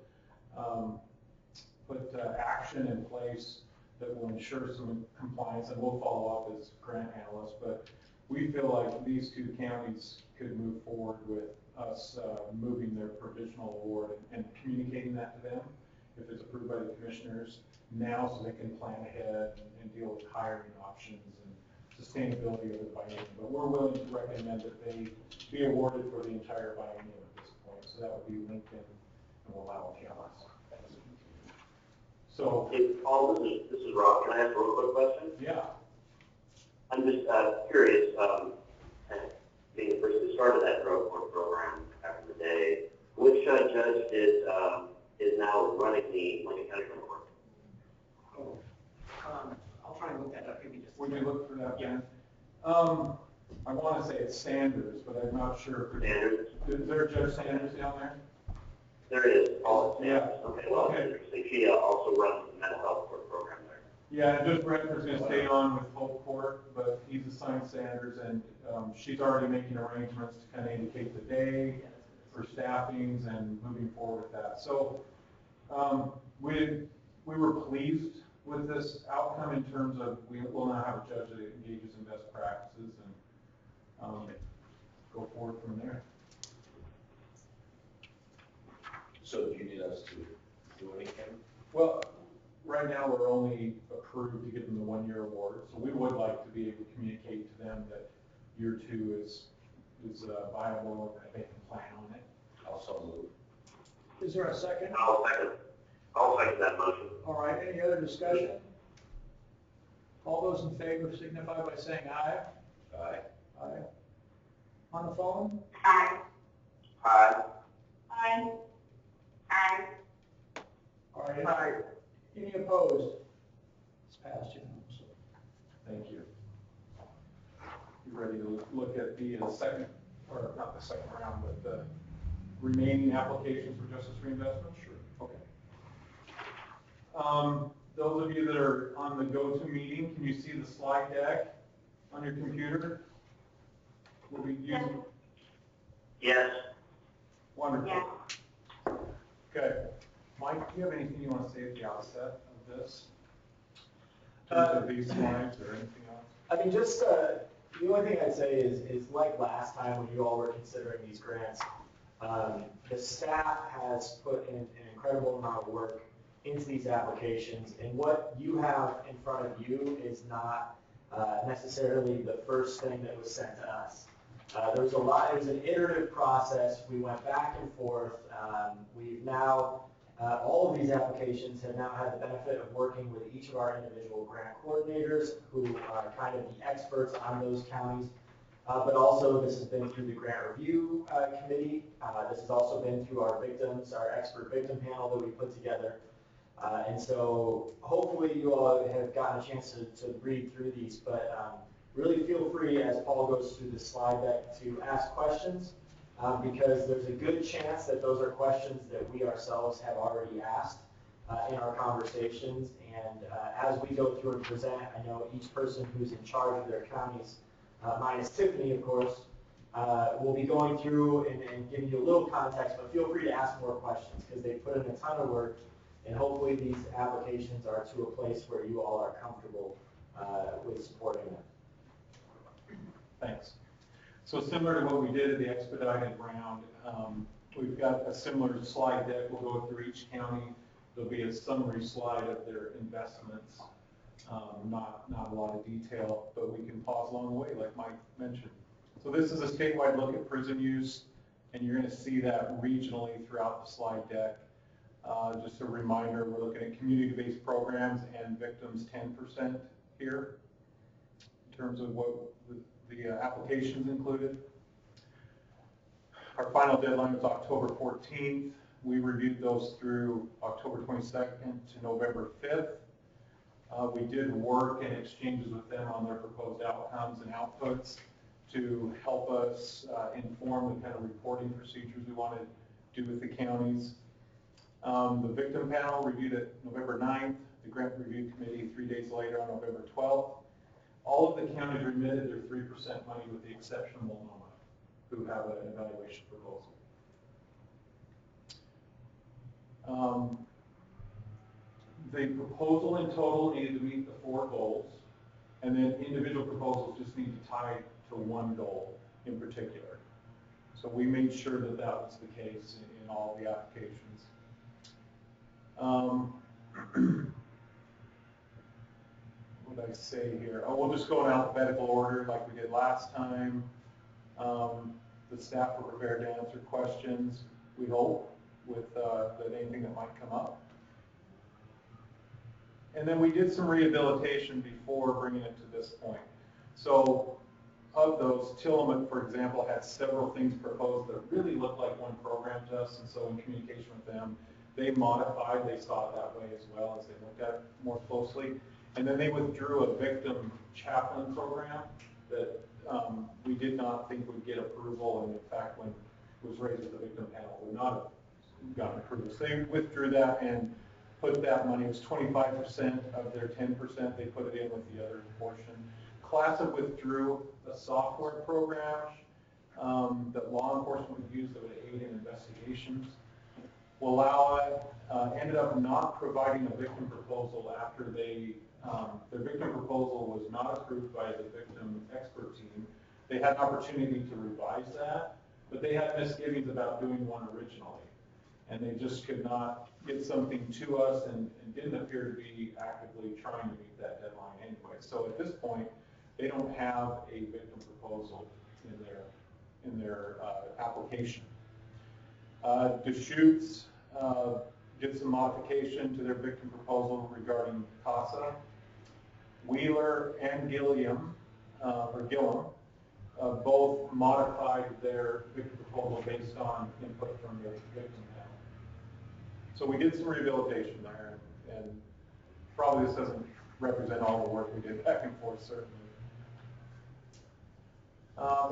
action in place that will ensure some compliance, and we'll follow up as grant analysts. But we feel like these 2 counties could move forward with us moving their provisional award and communicating that to them if it's approved by the commissioners now, so they can plan ahead and deal with hiring options and sustainability of the biennium. But we're willing to recommend that they be awarded for the entire biennium at this point. So that would be Lincoln and Wallowa counties. So, Hey, Paul, this is Rob. Can I ask a real quick question? yeah. I'm just curious, being the person who started that drug court program back in the day, which judge is now running the Lincoln County Drug Court? Oh, I'll try and look that up. Give me just. Would you look for that, Ben? I want to say it's Sanders, but I'm not sure. Sanders? Is there Judge Sanders down there? There is. Paul Yeah. Sanders. Okay, well, Okay. that's interesting. She also runs the mental health court program there. Yeah, and Judge Bradford's going to stay on with Hope Court, but he's assigned Sanders, and she's already making arrangements to kind of indicate the day for staffings and moving forward with that. So we were pleased with this outcome in terms of we will now have a judge that engages in best practices and go forward from there. So do you need us to do anything? Well, right now we're only approved to give them the 1 year award, so we would like to be able to communicate to them that year 2 is viable and that they can plan on it. Also move. Is there a second? I'll second that motion. All right, any other discussion? All those in favor signify by saying aye. Aye. Aye. On the phone? Aye. Aye. Aye. Aye. All right. Aye. Any opposed? It's passed unanimously. Thank you. You ready to look at the second, or not the second round, but the remaining applications for justice reinvestment? Sure. Okay. those of you that are on the go-to meeting, can you see the slide deck on your computer? We'll be using. Yes. Wonderful. Yeah. Okay. Mike, do you have anything you want to say at the outset of this? In terms of these slides or anything else? I mean, just, the only thing I'd say is like last time when you all were considering these grants, the staff has put in an incredible amount of work into these applications, and what you have in front of you is not necessarily the first thing that was sent to us. There was an iterative process. We went back and forth. We've now, all of these applications have now had the benefit of working with each of our individual grant coordinators who are kind of the experts on those counties. But also this has been through the grant review committee. This has also been through our expert victim panel that we put together. And so hopefully you all have gotten a chance to read through these, but really feel free as Paul goes through the slide deck to ask questions because there's a good chance that those are questions that we ourselves have already asked in our conversations. And as we go through and present, I know each person who's in charge of their counties, minus Tiffany, of course, will be going through and giving you a little context, but feel free to ask more questions because they put in a ton of work, and hopefully these applications are to a place where you all are comfortable with supporting them. Thanks. So similar to what we did at the expedited round, we've got a similar slide deck. We'll go through each county. There'll be a summary slide of their investments. Not a lot of detail, but we can pause along the way, like Mike mentioned. So this is a statewide look at prison use, and you're going to see that regionally throughout the slide deck. Just a reminder, we're looking at community-based programs and victims 10% here in terms of what the applications included. Our final deadline was October 14th. We reviewed those through October 22nd to November 5th. We did work and exchanges with them on their proposed outcomes and outputs to help us inform the kind of reporting procedures we want to do with the counties. The victim panel reviewed it November 9th, the grant review committee 3 days later on November 12th. All of the counties remitted their 3% money with the exception of Multnomah, who have an evaluation proposal. The proposal in total needed to meet the 4 goals, and then individual proposals just need to tie to one goal in particular. So we made sure that that was the case in all the applications. What did I say here? Oh, we'll just go in alphabetical order like we did last time. The staff were prepared to answer questions, we hope, with anything that might come up. And then we did some rehabilitation before bringing it to this point. So of those, Tillamook, for example, had several things proposed that really looked like one program to us, and so in communication with them, they modified, they saw it that way as well as they looked at it more closely. And then they withdrew a victim chaplain program that we did not think would get approval, and in fact, when it was raised at the victim panel, would not have gotten approved. So they withdrew that and put that money, it was 25% of their 10%, they put it in with the other portion. CLASA withdrew a software program that law enforcement would use that would aid in investigations. WALAWA ended up not providing a victim proposal after their victim proposal was not approved by the victim expert team. They had an opportunity to revise that, but they had misgivings about doing one originally. And they just could not get something to us and didn't appear to be actively trying to meet that deadline anyway. So at this point, they don't have a victim proposal in their application. Deschutes did some modification to their victim proposal regarding CASA. Wheeler and Gillum both modified their victim proposal based on input from the victim panel. So we did some rehabilitation there, and probably this doesn't represent all the work we did back and forth, certainly.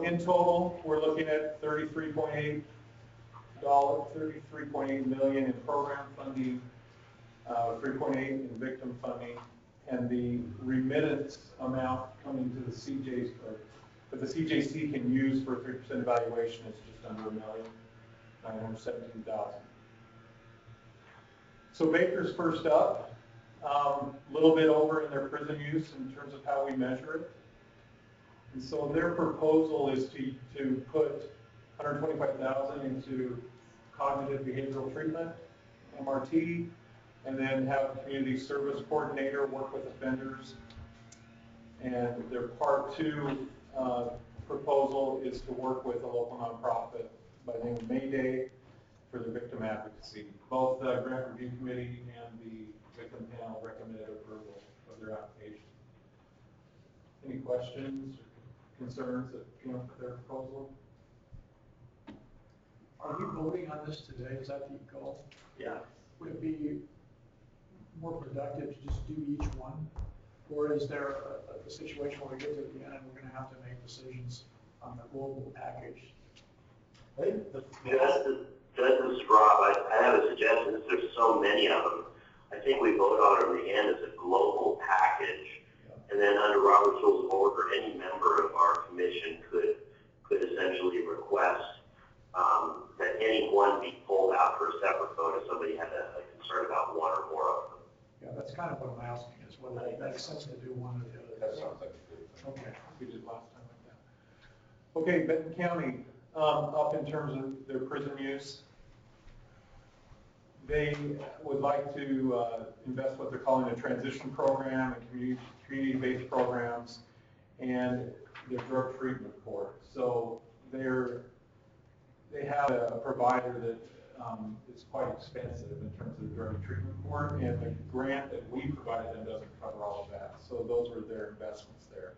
In total, we're looking at $33.8 million in program funding, 3.8 in victim funding, and the remittance amount coming to the CJC, or that the CJC can use for 3% evaluation is just under $1,917,000. So Baker's first up, a little bit over in their prison use in terms of how we measure it. And so their proposal is to put $125,000 into cognitive behavioral treatment, MRT, and then have a community service coordinator work with offenders. And their part 2 proposal is to work with a local nonprofit by the name of Mayday for their victim advocacy. Both the grant review committee and the victim panel recommended approval of their application. Any questions or concerns that came up with their proposal? Are we voting on this today? Is that the goal? Yeah. Would it be more productive to just do each one? Or is there a situation where we get to the end and we're going to have to make decisions on the global package? I think the This is Rob. I have a suggestion. Since there's so many of them, I think we vote on them in the end as a global package. And then under Robert's Rules of Order, any member of our commission could essentially request that any one be pulled out for a separate vote if somebody had a concern about one or more of them. Yeah, that's kind of what I'm asking, is whether it makes sense to do one or the other. That sounds like a good thing. Okay. We did last time like that. Okay, Benton County, up in terms of their prison use, they would like to invest what they're calling a transition program and community-based programs and their drug treatment court. So they have a provider that is quite expensive in terms of the drug treatment court, and the grant that we provided them doesn't cover all of that. So those were their investments there.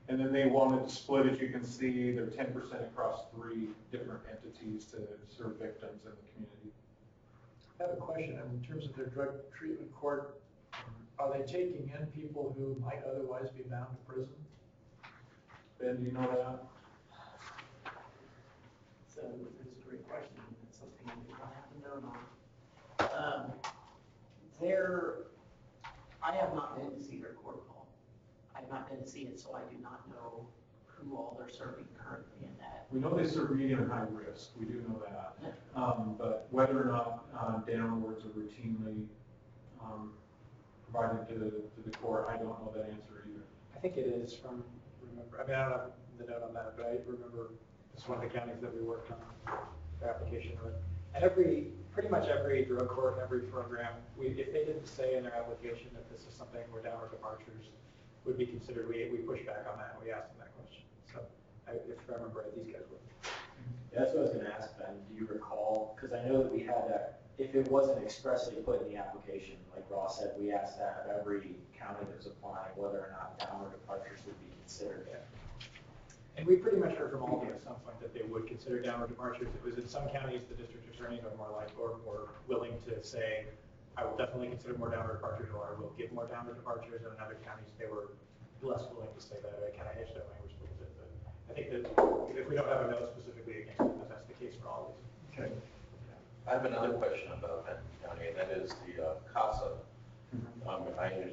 And then they wanted to split, as you can see, their 10% across 3 different entities to serve victims in the community. I have a question in terms of their drug treatment court. Are they taking in people who might otherwise be bound to prison? Ben, do you know that? So it's a great question. It's something I have to know on. I have not been to see their court hall. I have not been to see it, so I do not know who all they're serving currently in that. We know they serve medium and high risk. We do know that. But whether or not downwards are routinely provided to the court, I don't know that answer either. I think it is from, remember, I mean, I don't have the note on that, but I remember it's one of the counties that we worked on the application with. And pretty much every drug court and every program, if they didn't say in their application that this is something where downward departures would be considered, we pushed back on that and we asked them that question. So if I remember right, these guys would. Yeah, that's what I was going to ask, Ben. Do you recall? Because I know that we had that, if it wasn't expressly put in the application, like Ross said, we asked that of every county that was applying whether or not downward departures would be considered. Yeah. And we pretty much heard from all of them at some point that they would consider downward departures. It was in some counties, the district attorneys are more willing to say, I will definitely consider more downward departures, or I will give more downward departures. And in other counties, they were less willing to say that. I kind of hedged that language a little bit. But I think that if we don't have a note specifically against it, that that's the case for all of these. Okay. I have another question about Benton County, and that is the CASA. I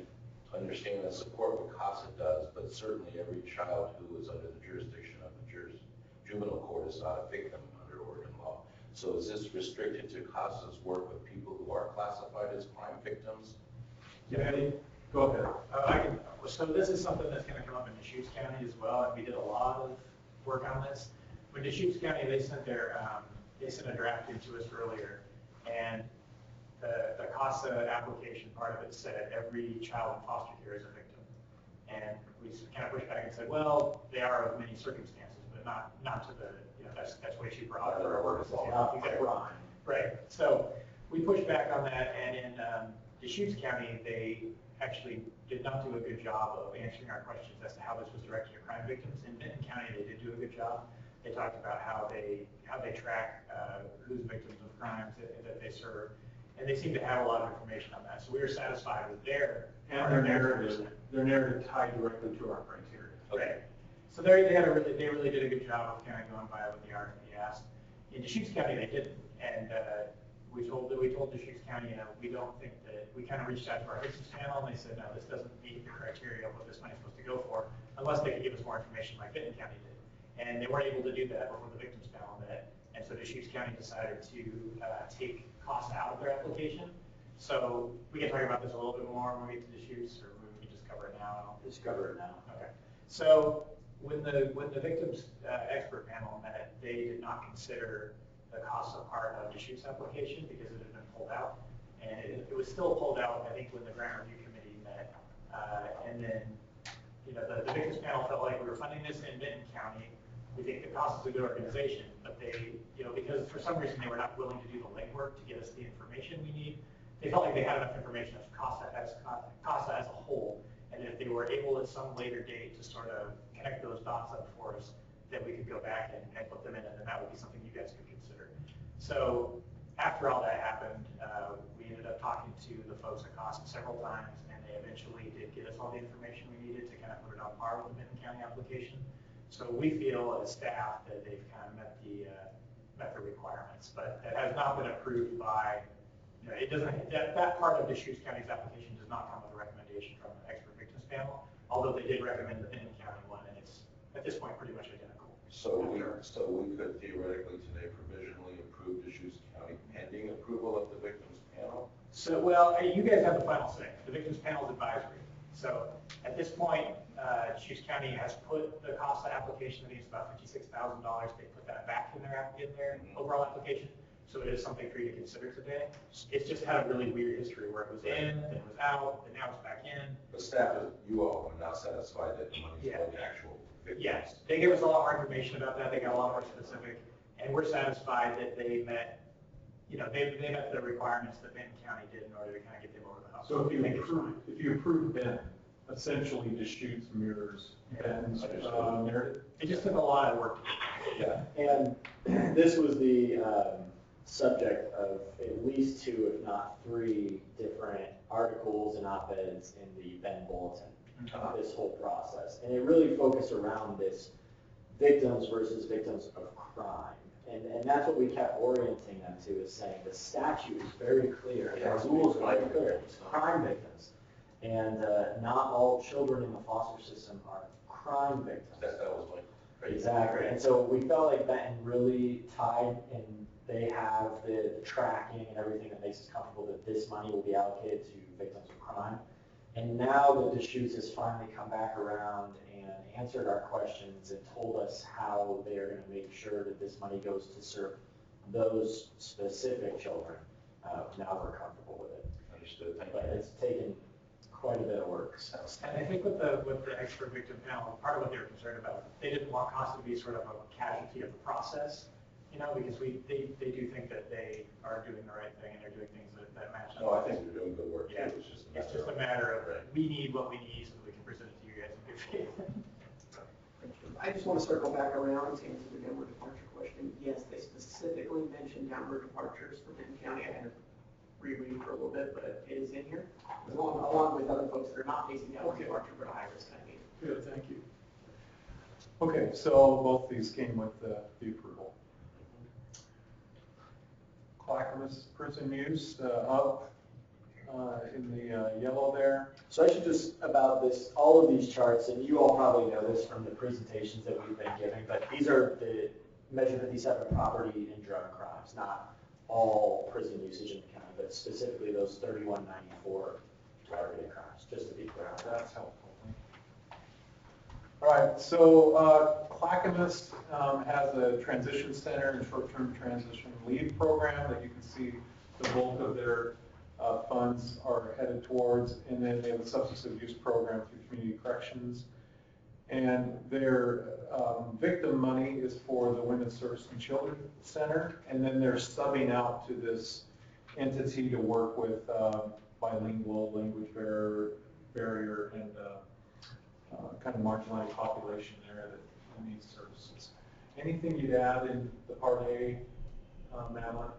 understand and support what CASA does, but certainly every child who is under the jurisdiction of the juvenile court is not a victim under Oregon law. So is this restricted to CASA's work with people who are classified as crime victims? Yeah, Go ahead. So this is something that's going to come up in Deschutes County as well, and we did a lot of work on this. When Deschutes County, they sent a draft into us earlier, and the CASA application part of it said every child in foster care is a victim. And we kind of pushed back and said, well, they are of many circumstances, but not to the, that's way too broad for our purposes. Right. So we pushed back on that, and in Deschutes County, they actually did not do a good job of answering our questions as to how this was directed to crime victims. In Benton County, they did do a good job. They talked about how they track who's victims of crimes that they serve, and they seem to have a lot of information on that. So we were satisfied with their narrative tied directly to our criteria. Okay. So they really did a good job of kind of going by what the RFP asked. In Deschutes County, they didn't, and we told Deschutes County, we don't think that, we kind of reached out to our victims panel, and they said, no, this doesn't meet the criteria of what this money's supposed to go for, unless they could give us more information like Benton County did. And they weren't able to do that before the victims panel met, and so Deschutes County decided to take costs out of their application. So we can talk about this a little bit more when we get to Deschutes, or we can just cover it now. Just cover it now. Okay. So when the victims expert panel met, they did not consider the cost of part of Deschutes' application because it had been pulled out. And it was still pulled out, I think, when the grant review committee met. And then, the victims panel felt like we were funding this in Benton County. We think the cost is a good organization, but they, because for some reason they were not willing to do the legwork to get us the information we need. They felt like they had enough information of CASA as a whole, and that if they were able at some later date to sort of connect those dots up for us, that we could go back and put them in, and then that would be something you guys could consider. So after all that happened, we ended up talking to the folks at CASA several times, and they eventually did get us all the information we needed to kind of put it on par with the Benton County application. So we feel as staff that they've kind of met the requirements, but that has not been approved by. It doesn't, that part of Deschutes County's application does not come with a recommendation from the expert victims panel, although they did recommend the Benton County one, and it's, at this point, pretty much identical. So we could theoretically today provisionally approve Deschutes County pending approval of the victims panel? So, well, you guys have the final say. The victims panel is advisory. So at this point, Deschutes County has put the CASA application, I think it's about $56,000. They put that back in their overall application. So it is something for you to consider today. It's just had a really weird history where it was in, then it was out, then now it's back in. The staff, you all are not satisfied that the money's for the actual victims? Yes, they gave us a lot more information about that. They got a lot more specific, and we're satisfied that they met, they met the requirements that Benton County did in order to kind of get them over the hump. So if you approve Benton, essentially Deschutes mirrors Benton's narrative? It just took a lot of work. Yeah, and this was the subject of at least 2, if not 3, different articles and op-eds in the Benton Bulletin, this whole process. And it really focused around this victims versus victims of crime. And that's what we kept orienting them to, is saying the statute is very clear, the rules are very clear, it's crime victims. And not all children in the foster system are crime victims. That was my great. Exactly, and so we felt like Benton really tied, and they have the tracking and everything that makes us comfortable that this money will be allocated to victims of crime. And now that Deschutes has finally come back around and answered our questions and told us how they are going to make sure that this money goes to serve those specific children, now we're comfortable with it. Understood, thank But you. it's taken quite a bit of work. And I think with the expert victim panel, part of what they were concerned about, they didn't want CASA to be sort of a casualty of the process, because they do think that they are doing the right thing and they're doing things that match up. No, I think they're doing good work too. Yeah. It's just a matter of, we need what we need so that we can present it to you guys in good faith. I just want to circle back around to answer the downward departure question. Yes, they specifically mentioned downward departures for Benton County. I had to reread for a little bit, but it is in here, along with other folks that are not facing downward departure but a high risk ID. Good, thank you. Okay, so both these came with the approval. Clackamas prison use up in the yellow there. So I should just, about this, all of these charts, and you all probably know this from the presentations that we've been giving, but these are the Measure 57 property and drug crimes, not all prison usage in the county, but specifically those 3194 targeted crimes, just to be clear on that. That's helpful. All right, so Clackamas has a transition center and short-term transition leave program that you can see the bulk of their funds are headed towards, and then they have a substance abuse program through community corrections. And their victim money is for the Women's Service and Children Center, and then they're subbing out to this entity to work with bilingual language barrier and kind of marginalized population there that needs services. Anything you'd add in the Part A, Madeline?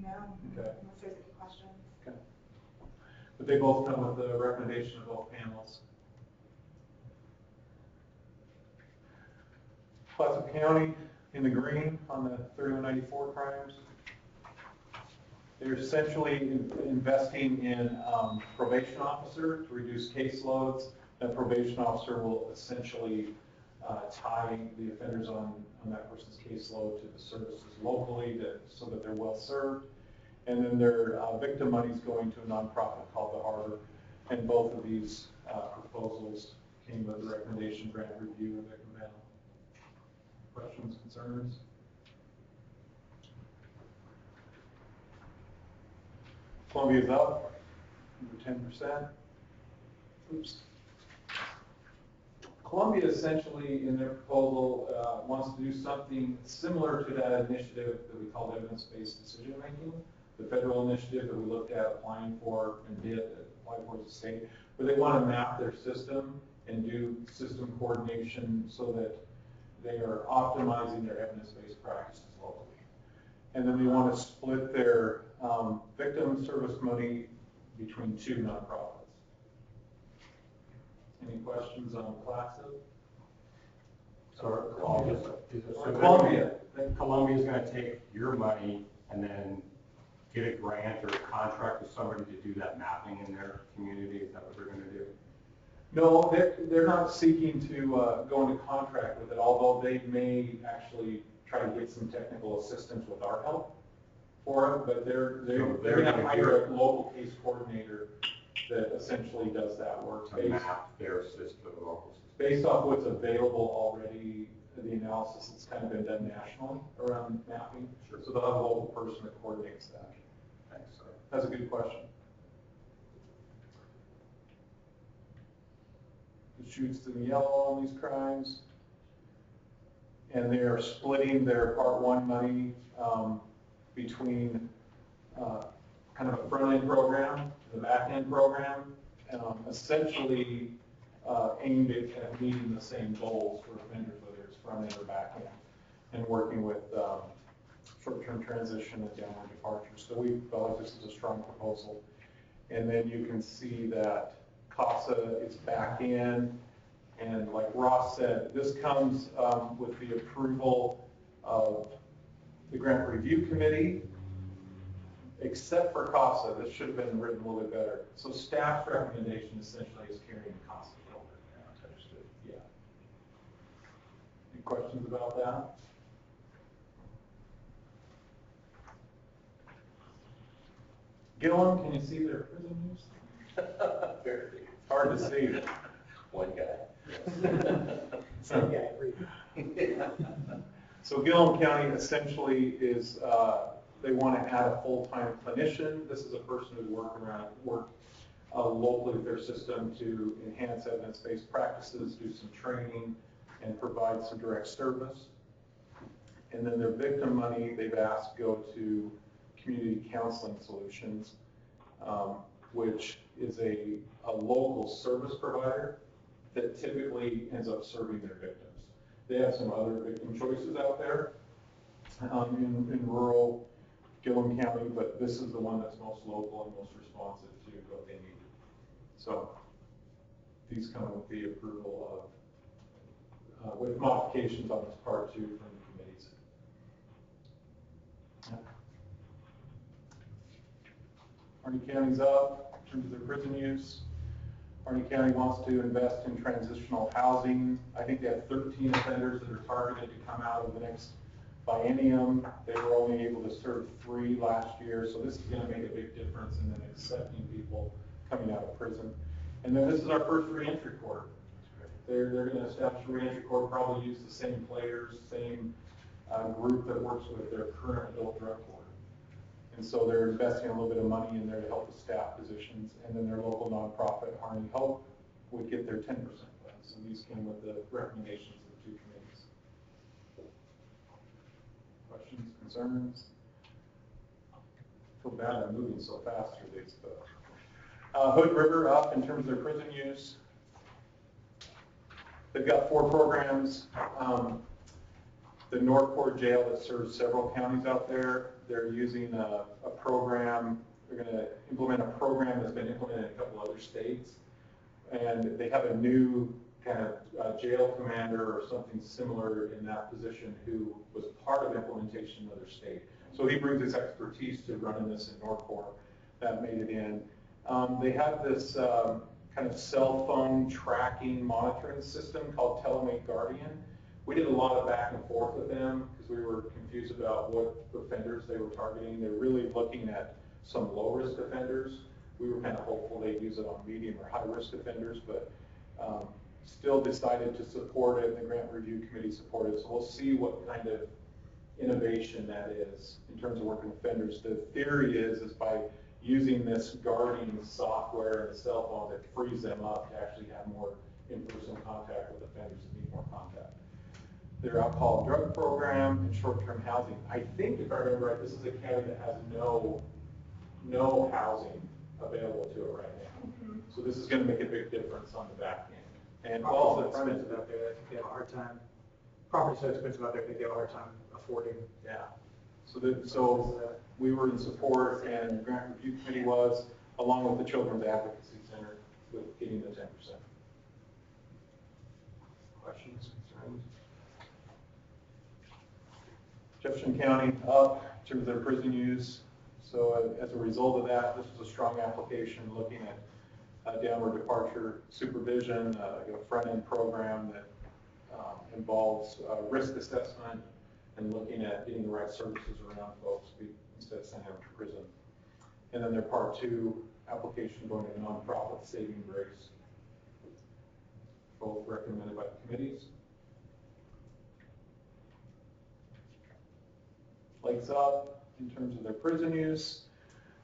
No, Okay. unless there's any questions. Okay. But they both come with the recommendation of both panels. Placer County in the green on the 3194 crimes. They're essentially investing in probation officer to reduce caseloads. That probation officer will essentially tie the offenders on that person's caseload to the services locally so that they're well served. And then their victim money is going to a nonprofit called the Harbor. And both of these proposals came with a recommendation, grant review, and victim panel. Questions, concerns? Columbia's up, over 10%. Oops. Columbia essentially, in their proposal, wants to do something similar to that initiative that we called evidence-based decision-making, the federal initiative that we looked at applying for and did apply for as a state, where they want to map their system and do system coordination so that they are optimizing their evidence-based practices locally. And then they want to split their victim service money between two nonprofits. Any questions on CLACSA? So Columbia's going to take your money and then get a grant or a contract with somebody to do that mapping in their community? Is that what they're going to do? No, they're not seeking to go into contract with it, although they may actually try to get some technical assistance with our help for it, but they're going to hire a local case coordinator that essentially does that work. To map their system, local system. Based off what's available already, the analysis that's kind of been done nationally around mapping. Sure. So they'll have a local person that coordinates that. Thanks, sir. That's a good question. The shoots in yellow on these crimes. And they are splitting their Part 1 money between kind of a front-end program, the back-end program, essentially aimed at meeting the same goals for offenders, whether it's front-end or back-end, and working with short-term transition and downward departure. So we felt like this is a strong proposal. And then you can see that CASA is back in, and like Ross said, this comes with the approval of the Grant Review Committee, except for CASA. This should have been written a little bit better. So staff's recommendation essentially is carrying CASA forward. Yeah. Any questions about that? Gillum, can you see their prison use? Very. Hard to see. One guy. So Gillum County essentially is, they want to add a full-time clinician. This is a person who worked locally with their system to enhance evidence-based practices, do some training, and provide some direct service. And then their victim money, they've asked go to Community Counseling Solutions, which is a local service provider that typically ends up serving their victims. They have some other victim choices out there in rural Gillum County, but this is the one that's most local and most responsive to what they need. So these come with the approval of, with modifications on this Part 2 from the committees. Harney County's up in terms of their prison use. Harney County wants to invest in transitional housing. I think they have 13 offenders that are targeted to come out of the next biennium. They were only able to serve 3 last year, so this is going to make a big difference in them accepting people coming out of prison. And then this is our first reentry court. They're going to establish a reentry court, probably use the same players, same group that works with their current adult drug court. And so they're investing a little bit of money in there to help with staff positions, and then their local nonprofit, Harney Hope, would get their 10% funds. So these came with the recommendations of the 2 committees. Questions, concerns? I feel bad I'm moving so fast through these, but Hood River up in terms of their prison use. They've got 4 programs. The Northport Jail that serves several counties out there, they're using a program, they're going to implement a program that's been implemented in a couple other states. And they have a new kind of jail commander or something similar in that position who was part of implementation in another state. So he brings his expertise to running this in Northport. That made it in. They have this kind of cell phone tracking monitoring system called Telemate Guardian. We did a lot of back and forth with them because we were confused about what offenders they were targeting. They're really looking at some low-risk offenders. We were kind of hopeful they'd use it on medium or high-risk offenders, but still decided to support it. The grant review committee supported it. So we'll see what kind of innovation that is in terms of working with offenders. The theory is by using this guarding software and cell phone that frees them up to actually have more in-person contact with offenders and need more contact. Their alcohol and drug program and short-term housing. I think, if I remember right, this is a county that has no housing available to it right now. So this is going to make a big difference on the back end. And Also, the front end out there, I think they have a hard time. Property so expensive out there, I think they have a hard time affording. Yeah. So we were in support, and the grant review committee was, along with the Children's Advocacy Center, with getting the 10%. Questions, concerns? Jefferson County up in terms of their prison use. So as a result of that, this was a strong application looking at downward departure supervision, a front-end program that involves risk assessment and looking at getting the right services around folks instead of sending them to prison. And then their part 2 application going to nonprofit Saving Grace, both recommended by the committees. Lakes Up, in terms of their prison use,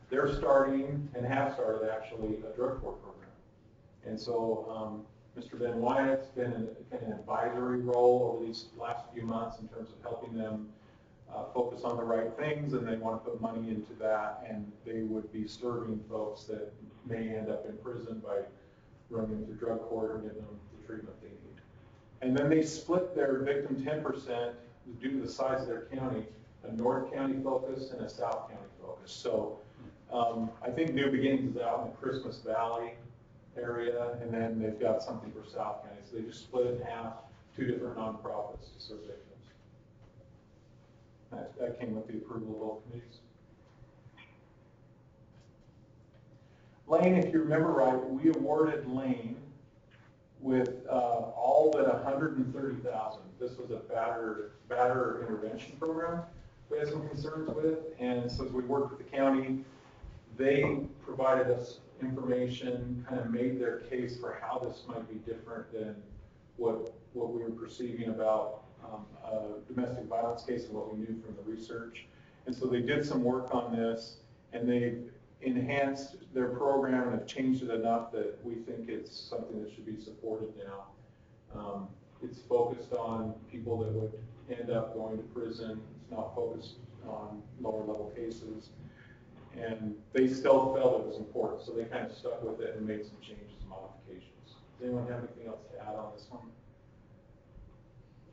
they're starting and have started actually a drug court program. And so Mr. Ben Wyatt's been in an advisory role over these last few months in terms of helping them focus on the right things, and they want to put money into that, and they would be serving folks that may end up in prison by running them through drug court or getting them the treatment they need. And then they split their victim 10% due to the size of their county, a North County focus and a South County focus. So I think New Beginnings is out in the Christmas Valley area, and then they've got something for South County. So they just split it in half, 2 different nonprofits to serve victims. That came with the approval of both committees. Lane, if you remember right, we awarded Lane with all but $130,000. This was a batter intervention program we had some concerns with, and so as we worked with the county, they provided us information, kind of made their case for how this might be different than what we were perceiving about a domestic violence case and what we knew from the research. And so they did some work on this, and they enhanced their program and have changed it enough that we think it's something that should be supported now. It's focused on people that would end up going to prison. It's not focused on lower level cases. And they still felt it was important, so they kind of stuck with it and made some changes and modifications. Does anyone have anything else to add on this one?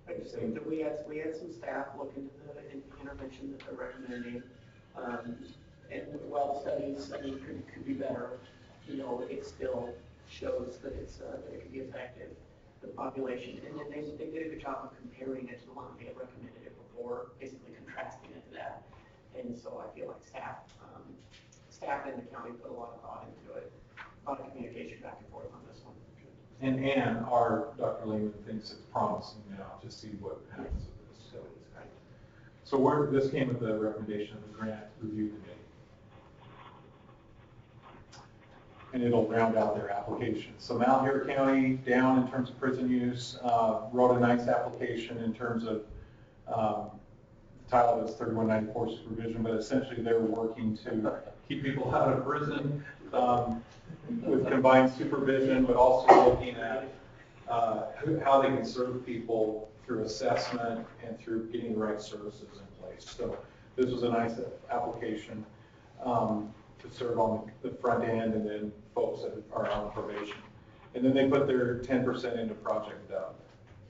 I just think that we had some staff look into the intervention that they're recommending. And while the studies, could be better, it still shows that it can be effective for the population. And then they did a good job of comparing it to the one they had recommended it before, basically contrasting it to that. And so I feel like staff in the county put a lot of thought into it, a lot of communication back and forth on this one. And our Dr. Lehman thinks it's promising now to see what happens with this study. So this came with the recommendation of the grant review committee. And it'll round out their application. So Mount Airy County, down in terms of prison use, wrote a nice application in terms of, the title of it's 3194 supervision, but essentially they're working to keep people out of prison with combined supervision, but also looking at how they can serve people through assessment and through getting the right services in place. So this was a nice application to serve on the front end, and then folks that are on probation. And then they put their 10% into Project Dove,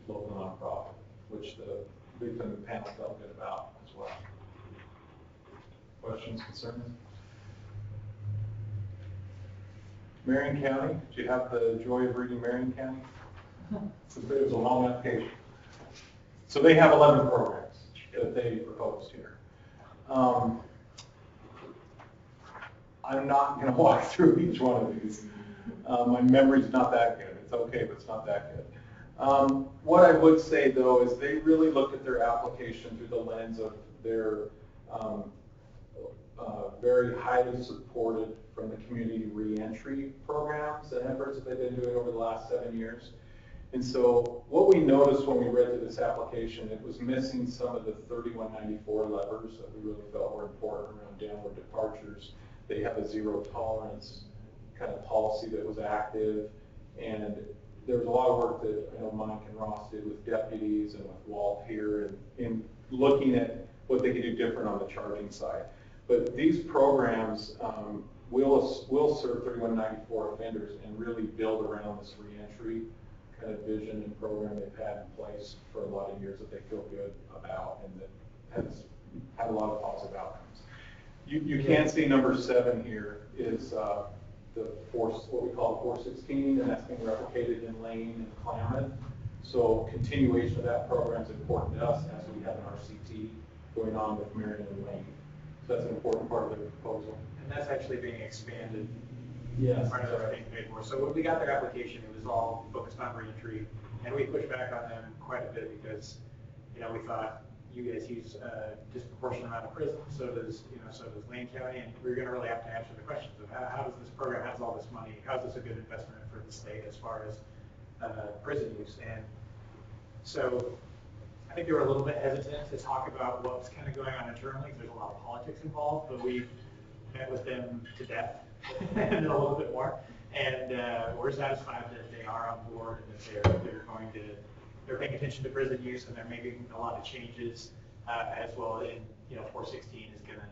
local nonprofit, which the victim panel felt good about as well. Questions, concerns? Marion County, did you have the joy of reading Marion County? It was a long application. So they have 11 programs that they proposed here. I'm not going to walk through each one of these. My memory's not that good. It's okay, but it's not that good. What I would say, though, is they really looked at their application through the lens of their very highly supported from the community reentry programs and efforts that they've been doing over the last 7 years. And so what we noticed when we read through this application, it was missing some of the 3194 levers that we really felt were important around downward departures. They have a zero tolerance kind of policy that was active, and there was a lot of work that I know Mike and Ross did with deputies and with Walt here in looking at what they could do different on the charging side. But these programs will serve 3194 offenders and really build around this reentry kind of vision and program they've had in place for a lot of years that they feel good about and that has had a lot of positive outcomes. You can see number 7 here is what we call 416, and that's being replicated in Lane and Klamath. So continuation of that program is important to us as we have an RCT going on with Marion and Lane. So that's an important part of the proposal. And that's actually being expanded. Yes. Part of that being paid for. So when we got their application, it was all focused on reentry, and we pushed back on them quite a bit because, we thought you guys use a disproportionate amount of prison, so does Lane County, and we're going to really have to answer the questions of how does this program, has all this money, how is this a good investment for the state as far as prison use. And so I think they were a little bit hesitant to talk about what was kind of going on internally. There's a lot of politics involved, but we met with them to death and a little bit more. And we're satisfied that they are on board and that they're paying attention to prison use, and they're making a lot of changes as well. And 416 is gonna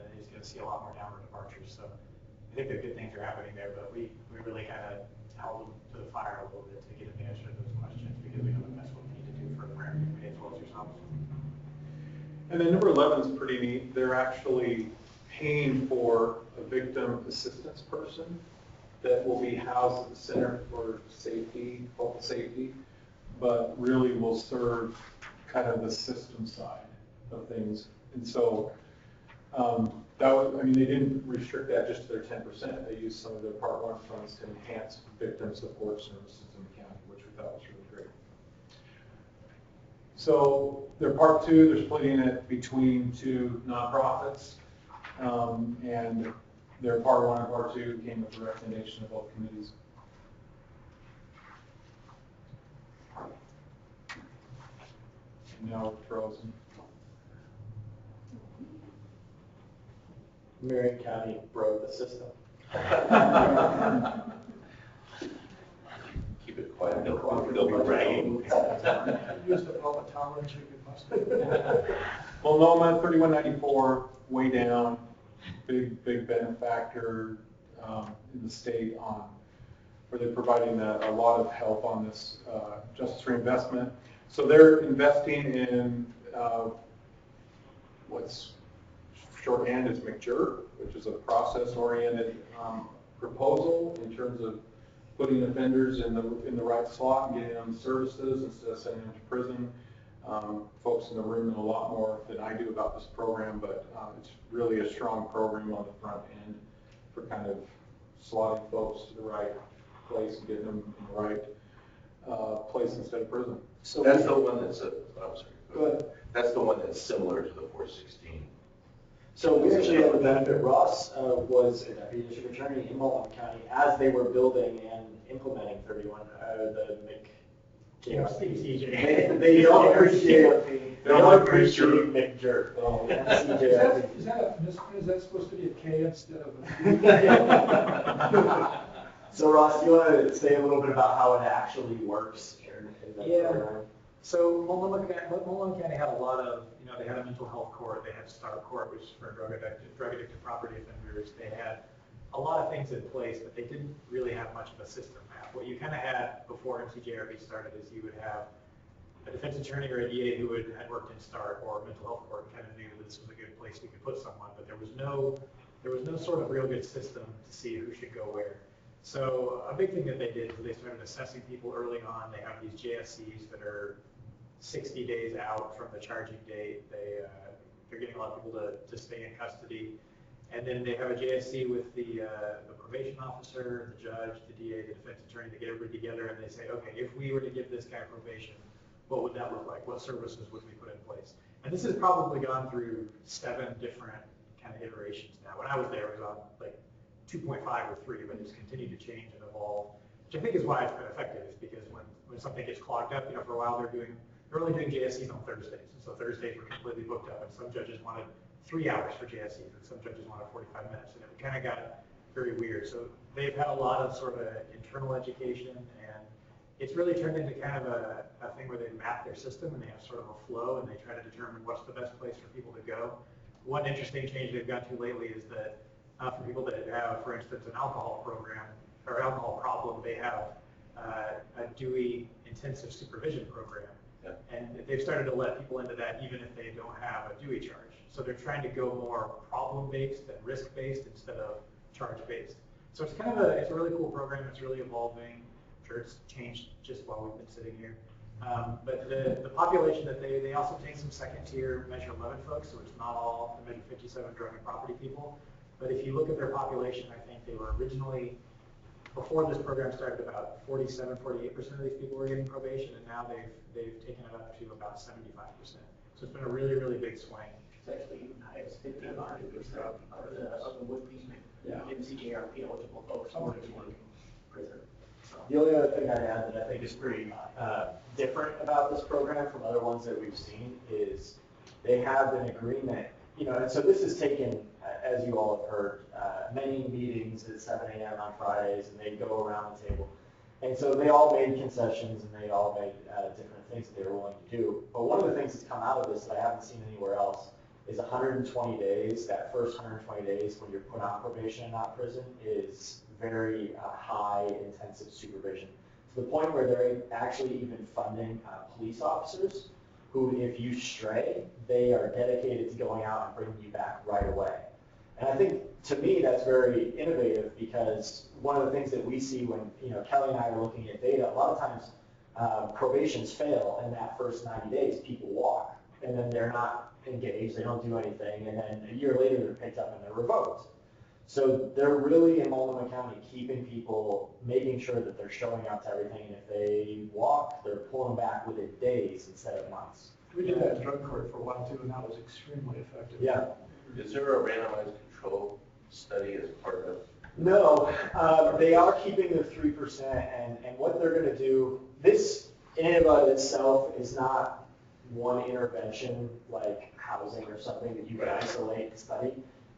see a lot more downward departures. So I think that good things are happening there, but we really kind of held them to the fire a little bit to get them to answer those questions because we know that that's what we need to do for the American community as well as yourselves. And then number 11 is pretty neat. They're actually paying for a victim assistance person that will be housed at the Center for Safety, Health Safety, but really will serve kind of the system side of things. And so they didn't restrict that just to their 10%. They used some of their Part 1 funds to enhance victim support services in the county, which we thought was really great. So their Part 2, they're splitting it between 2 nonprofits, and their Part 1 and Part 2 came with the recommendation of both committees. And now it's frozen. Marion County broke the system. Keep it quiet, they'll be bragging. Use the all the tolerance you could possibly. Multnomah, 3194, way down, big benefactor in the state where they're providing a lot of help on this justice reinvestment. So they're investing in what's shorthand is McJur, which is a process-oriented proposal in terms of putting offenders in the right slot and getting them services instead of sending them to prison. Folks in the room know a lot more than I do about this program, but it's really a strong program on the front end for kind of slotting folks to the right place and getting them in the right place instead of prison. So that's the one that's I'm sorry. Go ahead. That's the one that's similar to the 416. So we actually had the benefit. Ross was a deputy district attorney in Multnomah County as they were building and implementing 31, the CJC. They don't appreciate McJur. Is that supposed to be a K instead of a? So Ross, you want to say a little bit about how it actually works in the program? So Multnomah County had a lot of, they had a mental health court, they had START court, which is for drug addicted property offenders. They had a lot of things in place, but they didn't really have much of a system map. What you kind of had before MCJRB started is you would have a defense attorney or a DA who had worked in START or mental health court and kind of knew that this was a good place you could put someone, but there was no sort of real good system to see who should go where. So a big thing that they did was they started assessing people early on. They have these JSCs that are 60 days out from the charging date. They they're getting a lot of people to stay in custody. And then they have a JSC with the probation officer, the judge, the DA, the defense attorney. They get everybody together and they say, okay, if we were to give this guy probation, what would that look like? What services would we put in place? And this has probably gone through 7 different kind of iterations now. When I was there, it was on like 2.5 or 3, but it's continued to change and evolve, which I think is why it's been effective, is because when something gets clogged up, for a while they're only doing JSCs on Thursdays. And so Thursdays were completely booked up, and some judges wanted 3 hours for JSCs, and some judges wanted 45 minutes, and it kind of got very weird. So they've had a lot of sort of internal education, and it's really turned into kind of a thing where they map their system and they have sort of a flow and they try to determine what's the best place for people to go. One interesting change they've gone to lately is that for people that have, for instance, an alcohol program or alcohol problem, they have a Dewey intensive supervision program. Yeah. And they've started to let people into that even if they don't have a Dewey charge. So they're trying to go more problem-based and risk-based instead of charge-based. So it's kind of it's a really cool program. It's really evolving. I'm sure it's changed just while we've been sitting here. But the population that they also take some second-tier Measure 11 folks, so it's not all the Measure 57 drug and property people. But if you look at their population, I think they were originally, before this program started, about 47, 48% of these people were getting probation, and now they've taken it up to about 75%. So it's been a really, really big swing. It's actually even high as 50% of the would-be MCJRP eligible folks who are in prison. The only other thing I'd add that I think is pretty different about this program from other ones that we've seen is they have an agreement, and so this has taken, as you all have heard, many meetings at 7 a.m. on Fridays, and they go around the table. And so they all made concessions, and they all made different things that they were willing to do. But one of the things that's come out of this that I haven't seen anywhere else is 120 days. That first 120 days when you're put on probation and not prison is very high intensive supervision, to the point where they're actually even funding police officers who, if you stray, they are dedicated to going out and bringing you back right away. And I think, to me, that's very innovative, because one of the things that we see when, Kelly and I are looking at data, a lot of times probations fail in that first 90 days. People walk, and then they're not engaged, they don't do anything, and then a year later they're picked up and they're revoked. So they're really, in Multnomah County, keeping people, making sure that they're showing up to everything, and if they walk, they're pulling them back within days instead of months. We did that in drug court for a while too, and that was extremely effective. Yeah. Is there a randomized control study as part of? No, they are keeping the 3%, and what they're going to do, this in and of itself is not one intervention like housing or something that you can isolate and study.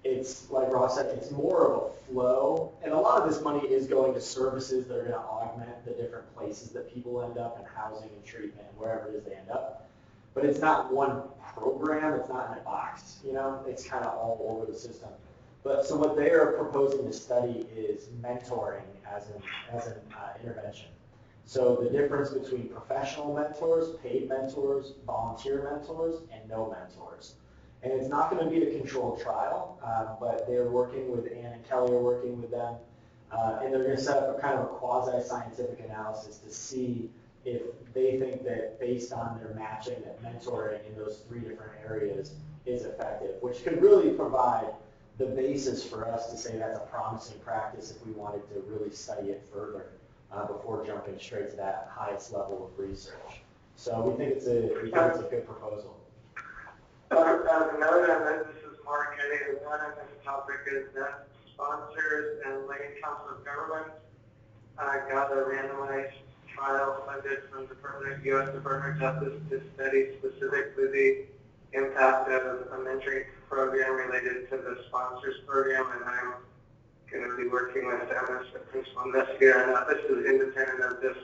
It's, like Ross said, it's more of a flow, and a lot of this money is going to services that are going to augment the different places that people end up in, housing and treatment and wherever it is they end up. But it's not one program, it's not in a box, it's kind of all over the system. But so what they are proposing to study is mentoring as an intervention. So the difference between professional mentors, paid mentors, volunteer mentors, and no mentors. And it's not going to be a controlled trial, but they're working with Ann and Kelly are working with them, and they're going to set up a kind of a quasi-scientific analysis to see if they think that based on their matching, that mentoring in those 3 different areas is effective, which could really provide the basis for us to say that's a promising practice if we wanted to really study it further before jumping straight to that highest level of research. So we think it's a good proposal. As a note on this, this is Mark Eddy. The one on this topic is that sponsors and Lane Council of Governments got a randomized trial funded from U.S. Department of Justice to study specifically the impact of a mentoring program related to the sponsors program, and I'm going to be working with them as the principal investigator. And this is independent of this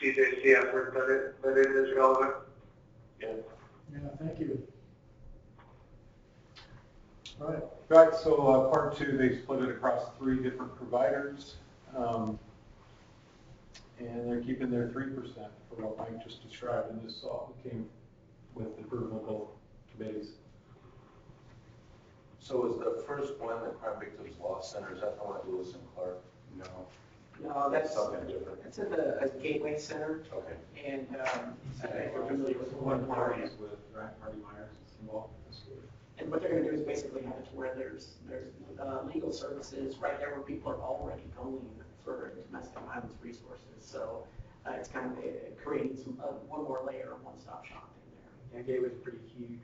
CJC effort, but it is relevant. Yeah, thank you. All right. Right, so part 2, they split it across 3 different providers, and they're keeping their 3% for what Mike just described, and this all came with the approval of both committees. So is the first one, the Crime Victims Law Center, is that the one at Lewis and Clark? No. No, that's something different. It's at the Gateway Center. Okay. And I think you're familiar with one parties with Marty Myers involved. And what they're gonna do is basically have it to where there's legal services right there where people are already going for domestic violence resources. So it's kind of creating some, one more layer of one-stop shopping there. Yeah, Gateway's a pretty huge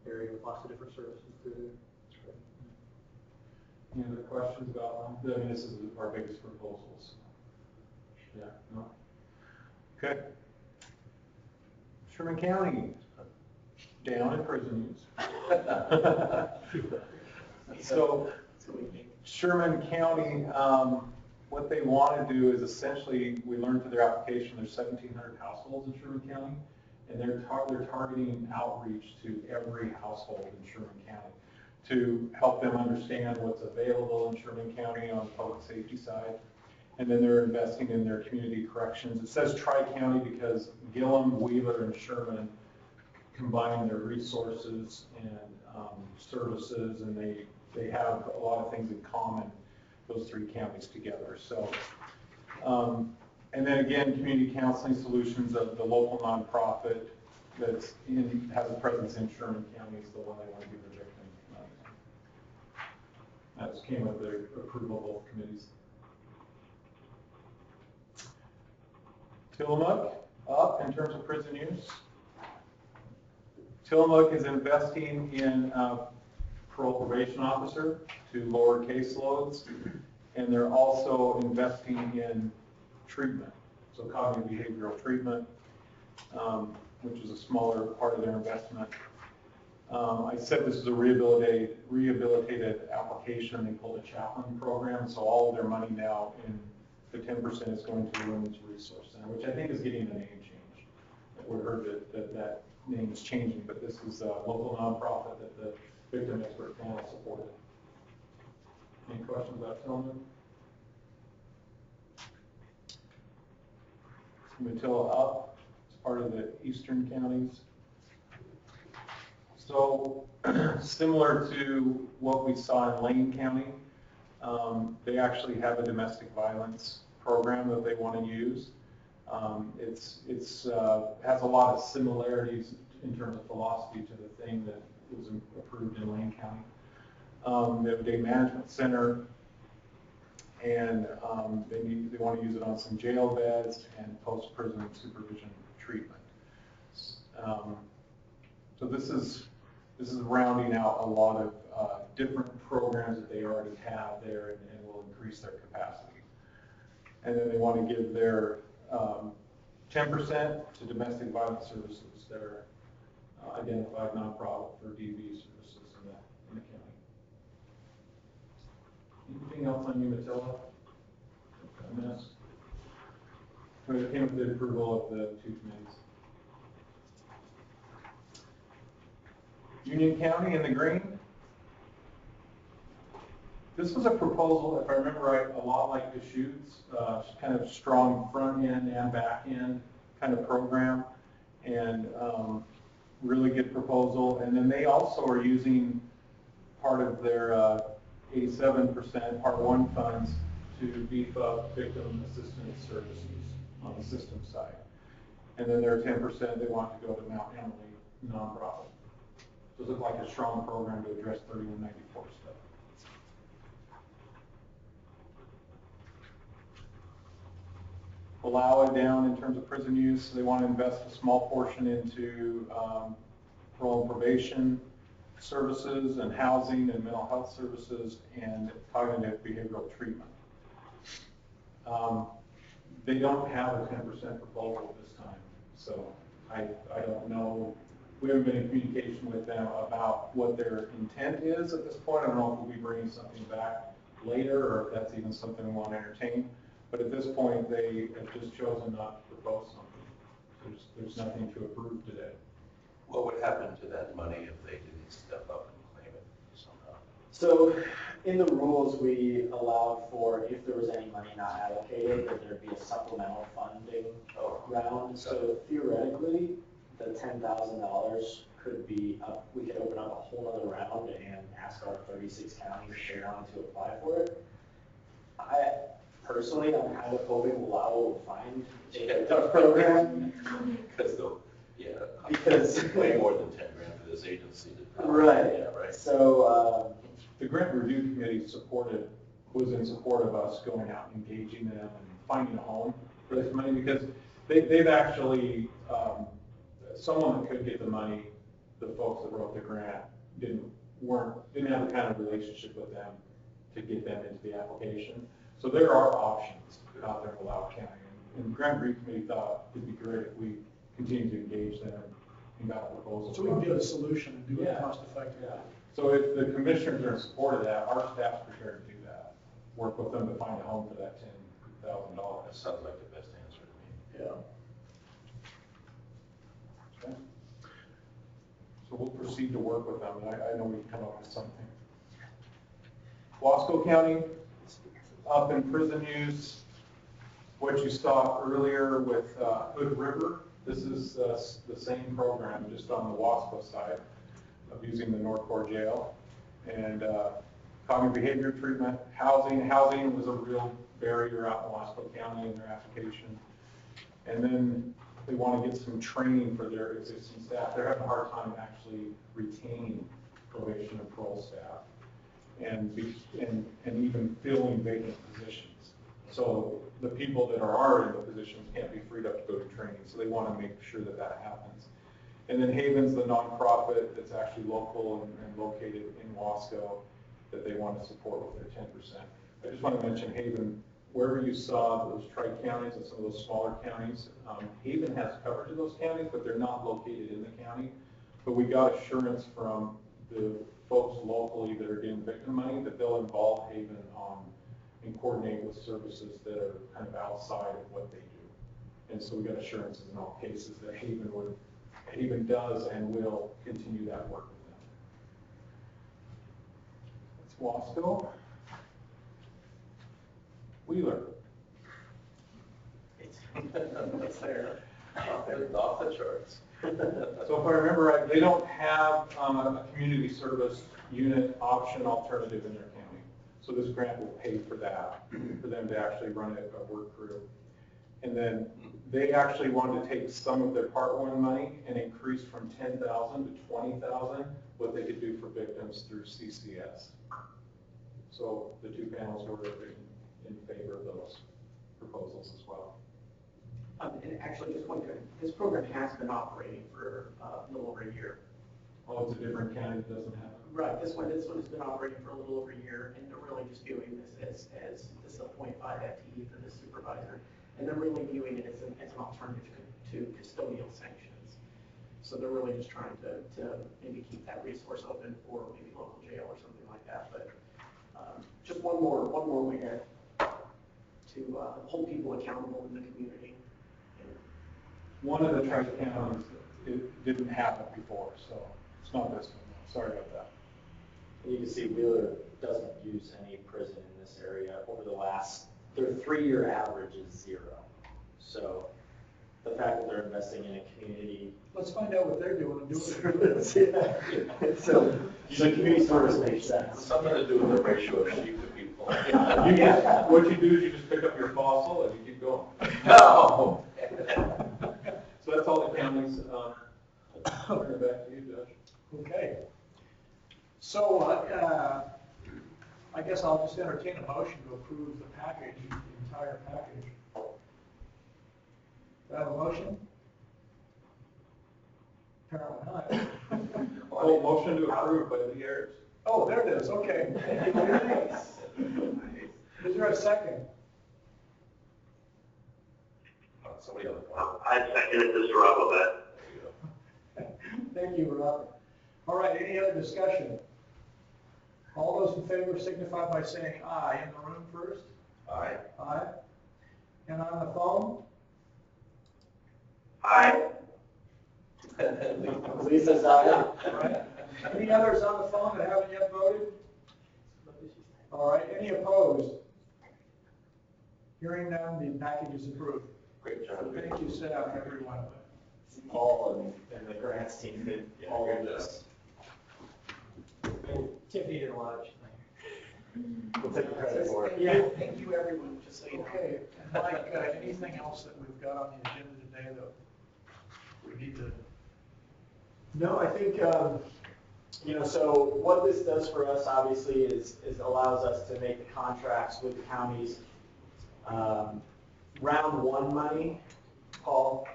area with lots of different services through there. Any other questions about, I mean, this is our biggest proposals. Yeah, no. Okay. Sherman County, down in prison use. So Sherman County, what they want to do is essentially, we learned through their application, there's 1,700 households in Sherman County, and they're targeting outreach to every household in Sherman County to help them understand what's available in Sherman County on the public safety side. And then they're investing in their community corrections. It says Tri-County because Gillum, Wheeler, and Sherman combine their resources and services, and they have a lot of things in common, those three counties together. So, and then again, Community Counseling Solutions, the local nonprofit that's has a presence in Sherman County is the one they want to give the victim. That came with the approval of both committees. Tillamook, up in terms of prison use. Tillamook is investing in parole probation officer to lower caseloads, and they're also investing in treatment, so cognitive behavioral treatment, which is a smaller part of their investment. I said this is a rehabilitated application. They pulled a chaplain program, so all of their money now in the 10% is going to the Women's Resource Center, which I think is getting a name change. We heard that name is changing, but this is a local nonprofit that the victim expert panel supported. Any questions about Tillamook? Umatilla up, it's part of the eastern counties. So similar to what we saw in Lane County, they actually have a domestic violence program that they want to use. It has a lot of similarities in terms of philosophy to the thing that was approved in Lane County. They have a day management center, and they want to use it on some jail beds and post-prison supervision treatment. So this is rounding out a lot of different programs that they already have there and will increase their capacity. And then they want to give their 10% to domestic violence services that are identified nonprofit for DV services in the county. Anything else on Umatilla? I missed. It came with the approval of the two committees. Union County in the green. This was a proposal, if I remember right, a lot like Deschutes, kind of strong front end and back end kind of program, and really good proposal. And then they also are using part of their 87% Part 1 funds to beef up victim assistance services on the system side. And then their 10% they want to go to Mount Emily nonprofit. So it looks like a strong program to address 3194 stuff. Allow it down in terms of prison use. They want to invest a small portion into parole and probation services and housing and mental health services and cognitive behavioral treatment. They don't have a 10% proposal this time, so I don't know. We haven't been in communication with them about what their intent is at this point. I don't know if we'll be bringing something back later or if that's even something we want to entertain. But at this point, they have just chosen not to propose something. There's nothing to approve today. What would happen to that money if they didn't step up and claim it somehow? So in the rules, we allowed for if there was any money not allocated, that there'd be a supplemental funding round. So theoretically, the $10,000 could be up. We could open up a whole other round and ask our 36 counties if they wanted to apply for it. Personally, I'm kind of hoping Lau will find a program. Because way more than 10 grand for this agency to Right. Yeah, right. So, The grant review committee was in support of us going out and engaging them and finding a home for this money, because they've actually, someone that could get the money, the folks that wrote the grant didn't have the kind of relationship with them to get them into the application. So there are options out there in Loudoun County. And the grant review committee thought it'd be great if we continued to engage them and got a proposal. So we can get a solution and do it Yeah. cost effectively. Yeah. So if the commissioners are in support of that, our staff's prepared to do that. Work with them to find a home for that $10,000. That sounds like the best answer to me. Yeah. Okay. So we'll proceed to work with them, and I know we can come up with something. Wasco County, up in prison use, what you saw earlier with Hood River, this is the same program, just on the Wasco side of using the North Core Jail. And cognitive behavior treatment, housing was a real barrier out in Wasco County in their application. And then they want to get some training for their existing staff. They're having a hard time actually retaining probation and parole staff and even filling vacant positions. So the people that are already in the positions can't be freed up to go to training. So they want to make sure that that happens. And then Haven's the nonprofit that's actually local and located in Wasco that they want to support with their 10%. I just want to mention Haven, wherever you saw those tri-counties and some of those smaller counties, Haven has coverage of those counties, but they're not located in the county. But we got assurance from the folks locally that are getting victim money that they'll involve Haven on and coordinate with services that are kind of outside of what they do. And so we got assurances in all cases that Haven does and will continue that work with them. That's Wasco. Wheeler. it's there. Off the charts. So if I remember right, they don't have a community service unit option alternative in their county. So this grant will pay for that, for them to actually run a work through. And then they actually wanted to take some of their Part 1 money and increase from $10,000 to $20,000 what they could do for victims through CCS. So the two panels were in favor of those proposals as well. And actually, just one thing, this program has been operating for a little over a year. Oh, it's a different county that doesn't have it. Right, this one has been operating for a little over a year, and they're really just viewing this as this is a 0.5 FTE for the supervisor, and they're really viewing it as an alternative to custodial sanctions. So they're really just trying to maybe keep that resource open for maybe local jail or something like that. But just one more way to hold people accountable in the community. One of the tri-counties, it didn't happen before, so it's not this one. Sorry about that. You can see Wheeler doesn't use any prison in this area over the last, their 3-year average is 0. So the fact that they're investing in a community. Let's find out what they're doing and do it. So the community service makes sense. Something to do with the ratio of sheep to people. What you do is you just pick up your fossil and you keep going. No. So that's all the counties. I'll turn it back to you, Judge. Okay. So I guess I'll just entertain a motion to approve the package, the entire package. Do I have a motion? Apparently not. Oh, motion to approve by the heirs. Oh, there it is, okay. Is there a second? Somebody else. I second it, Mr. Rocco. Thank you, Rob. All right, any other discussion? All those in favor signify by saying aye in the room first. Aye. Aye. And on the phone? Aye. Lisa's aye. All right. Any others on the phone that haven't yet voted? All right, any opposed? Hearing none, the package is approved. Great job. Thank you, staff, everyone. Paul and the grants team did all of this. Tiffany did lunch. We'll take the credit for it. Yeah, thank you, everyone, just so you know. Okay, and Mike, anything else that we've got on the agenda today that we need to? No, I think So what this does for us, obviously, is allows us to make the contracts with the counties. Round one money, Paul,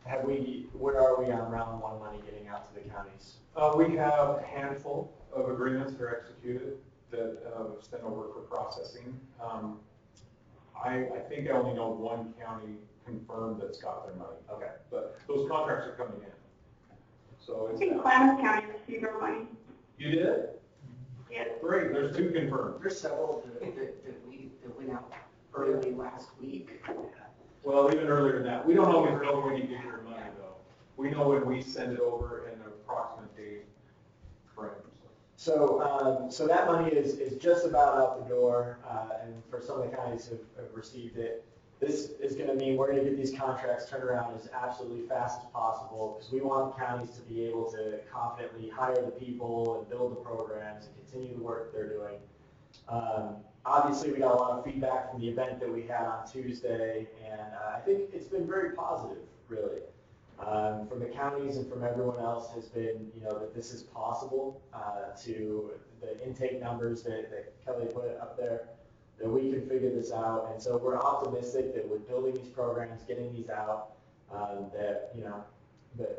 where are we on round one money getting out to the counties? We have a handful of agreements that are executed that sent over for processing. I think I only know one county confirmed that's got their money. Okay. But those contracts are coming in. So I it's. think Klamath County received our money. You did? Yes. Great, there's two confirmed. There's several that went out early last week. Well, even earlier than that. We don't always know when you get your money though. We know when we send it over in an approximate date frame. So that money is just about out the door, and for some of the counties who have received it, this is going to mean we're going to get these contracts turned around as absolutely fast as possible, because we want counties to be able to confidently hire the people and build the programs and continue the work they're doing. Obviously, we got a lot of feedback from the event that we had on Tuesday, and I think it's been very positive, really. From the counties and from everyone else has been, that this is possible, to the intake numbers that Kelly put up there, that we can figure this out. And so we're optimistic that with building these programs, getting these out, that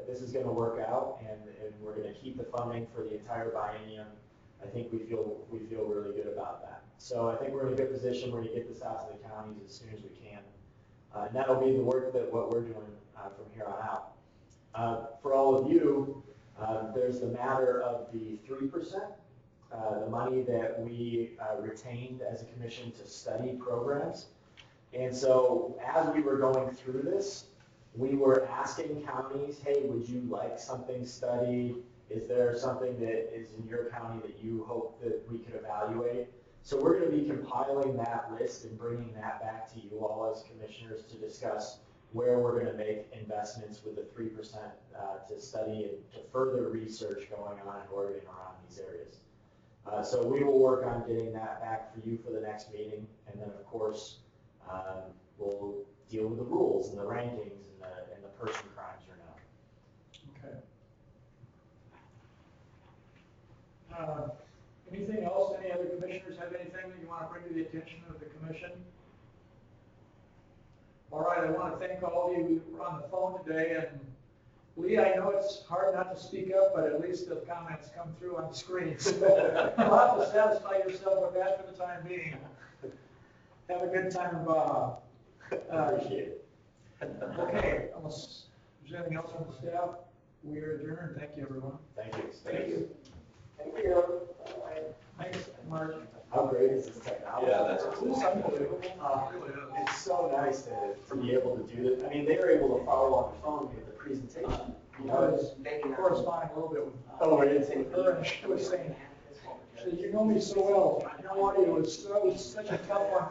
this is going to work out, and we're going to keep the funding for the entire biennium. I think we feel really good about that. So I think we're in a good position. We're going to get this out to the counties as soon as we can. And that'll be the work that what we're doing from here on out. For all of you, there's the matter of the 3%, the money that we retained as a commission to study programs. And so as we were going through this, we were asking counties, hey, would you like something studied? Is there something that is in your county that you hope that we could evaluate? So we're going to be compiling that list and bringing that back to you all as commissioners to discuss where we're going to make investments with the 3% to study and to further research going on in Oregon around these areas. So we will work on getting that back for you for the next meeting, and then of course we'll deal with the rules and the rankings and the person crimes or not. Okay. Anything else? Any other commissioners have anything that you want to bring to the attention of the commission? All right, I want to thank all of you who were on the phone today. And Lee, I know it's hard not to speak up, but at least the comments come through on the screen. So you'll have to satisfy yourself with that for the time being. Have a good time, Bob. Appreciate it. Okay, unless there's anything else from the staff, we are adjourned. Thank you, everyone. Thank you. Thank you. Thank you. Thanks, Mark. How great is this technology? Yeah, that's This is unbelievable. It's so nice to be able to do this. I mean, they were able to follow on the phone with the presentation. I was corresponding a little bit with her, and she was saying, you know me so well. Your audio was such a tough one.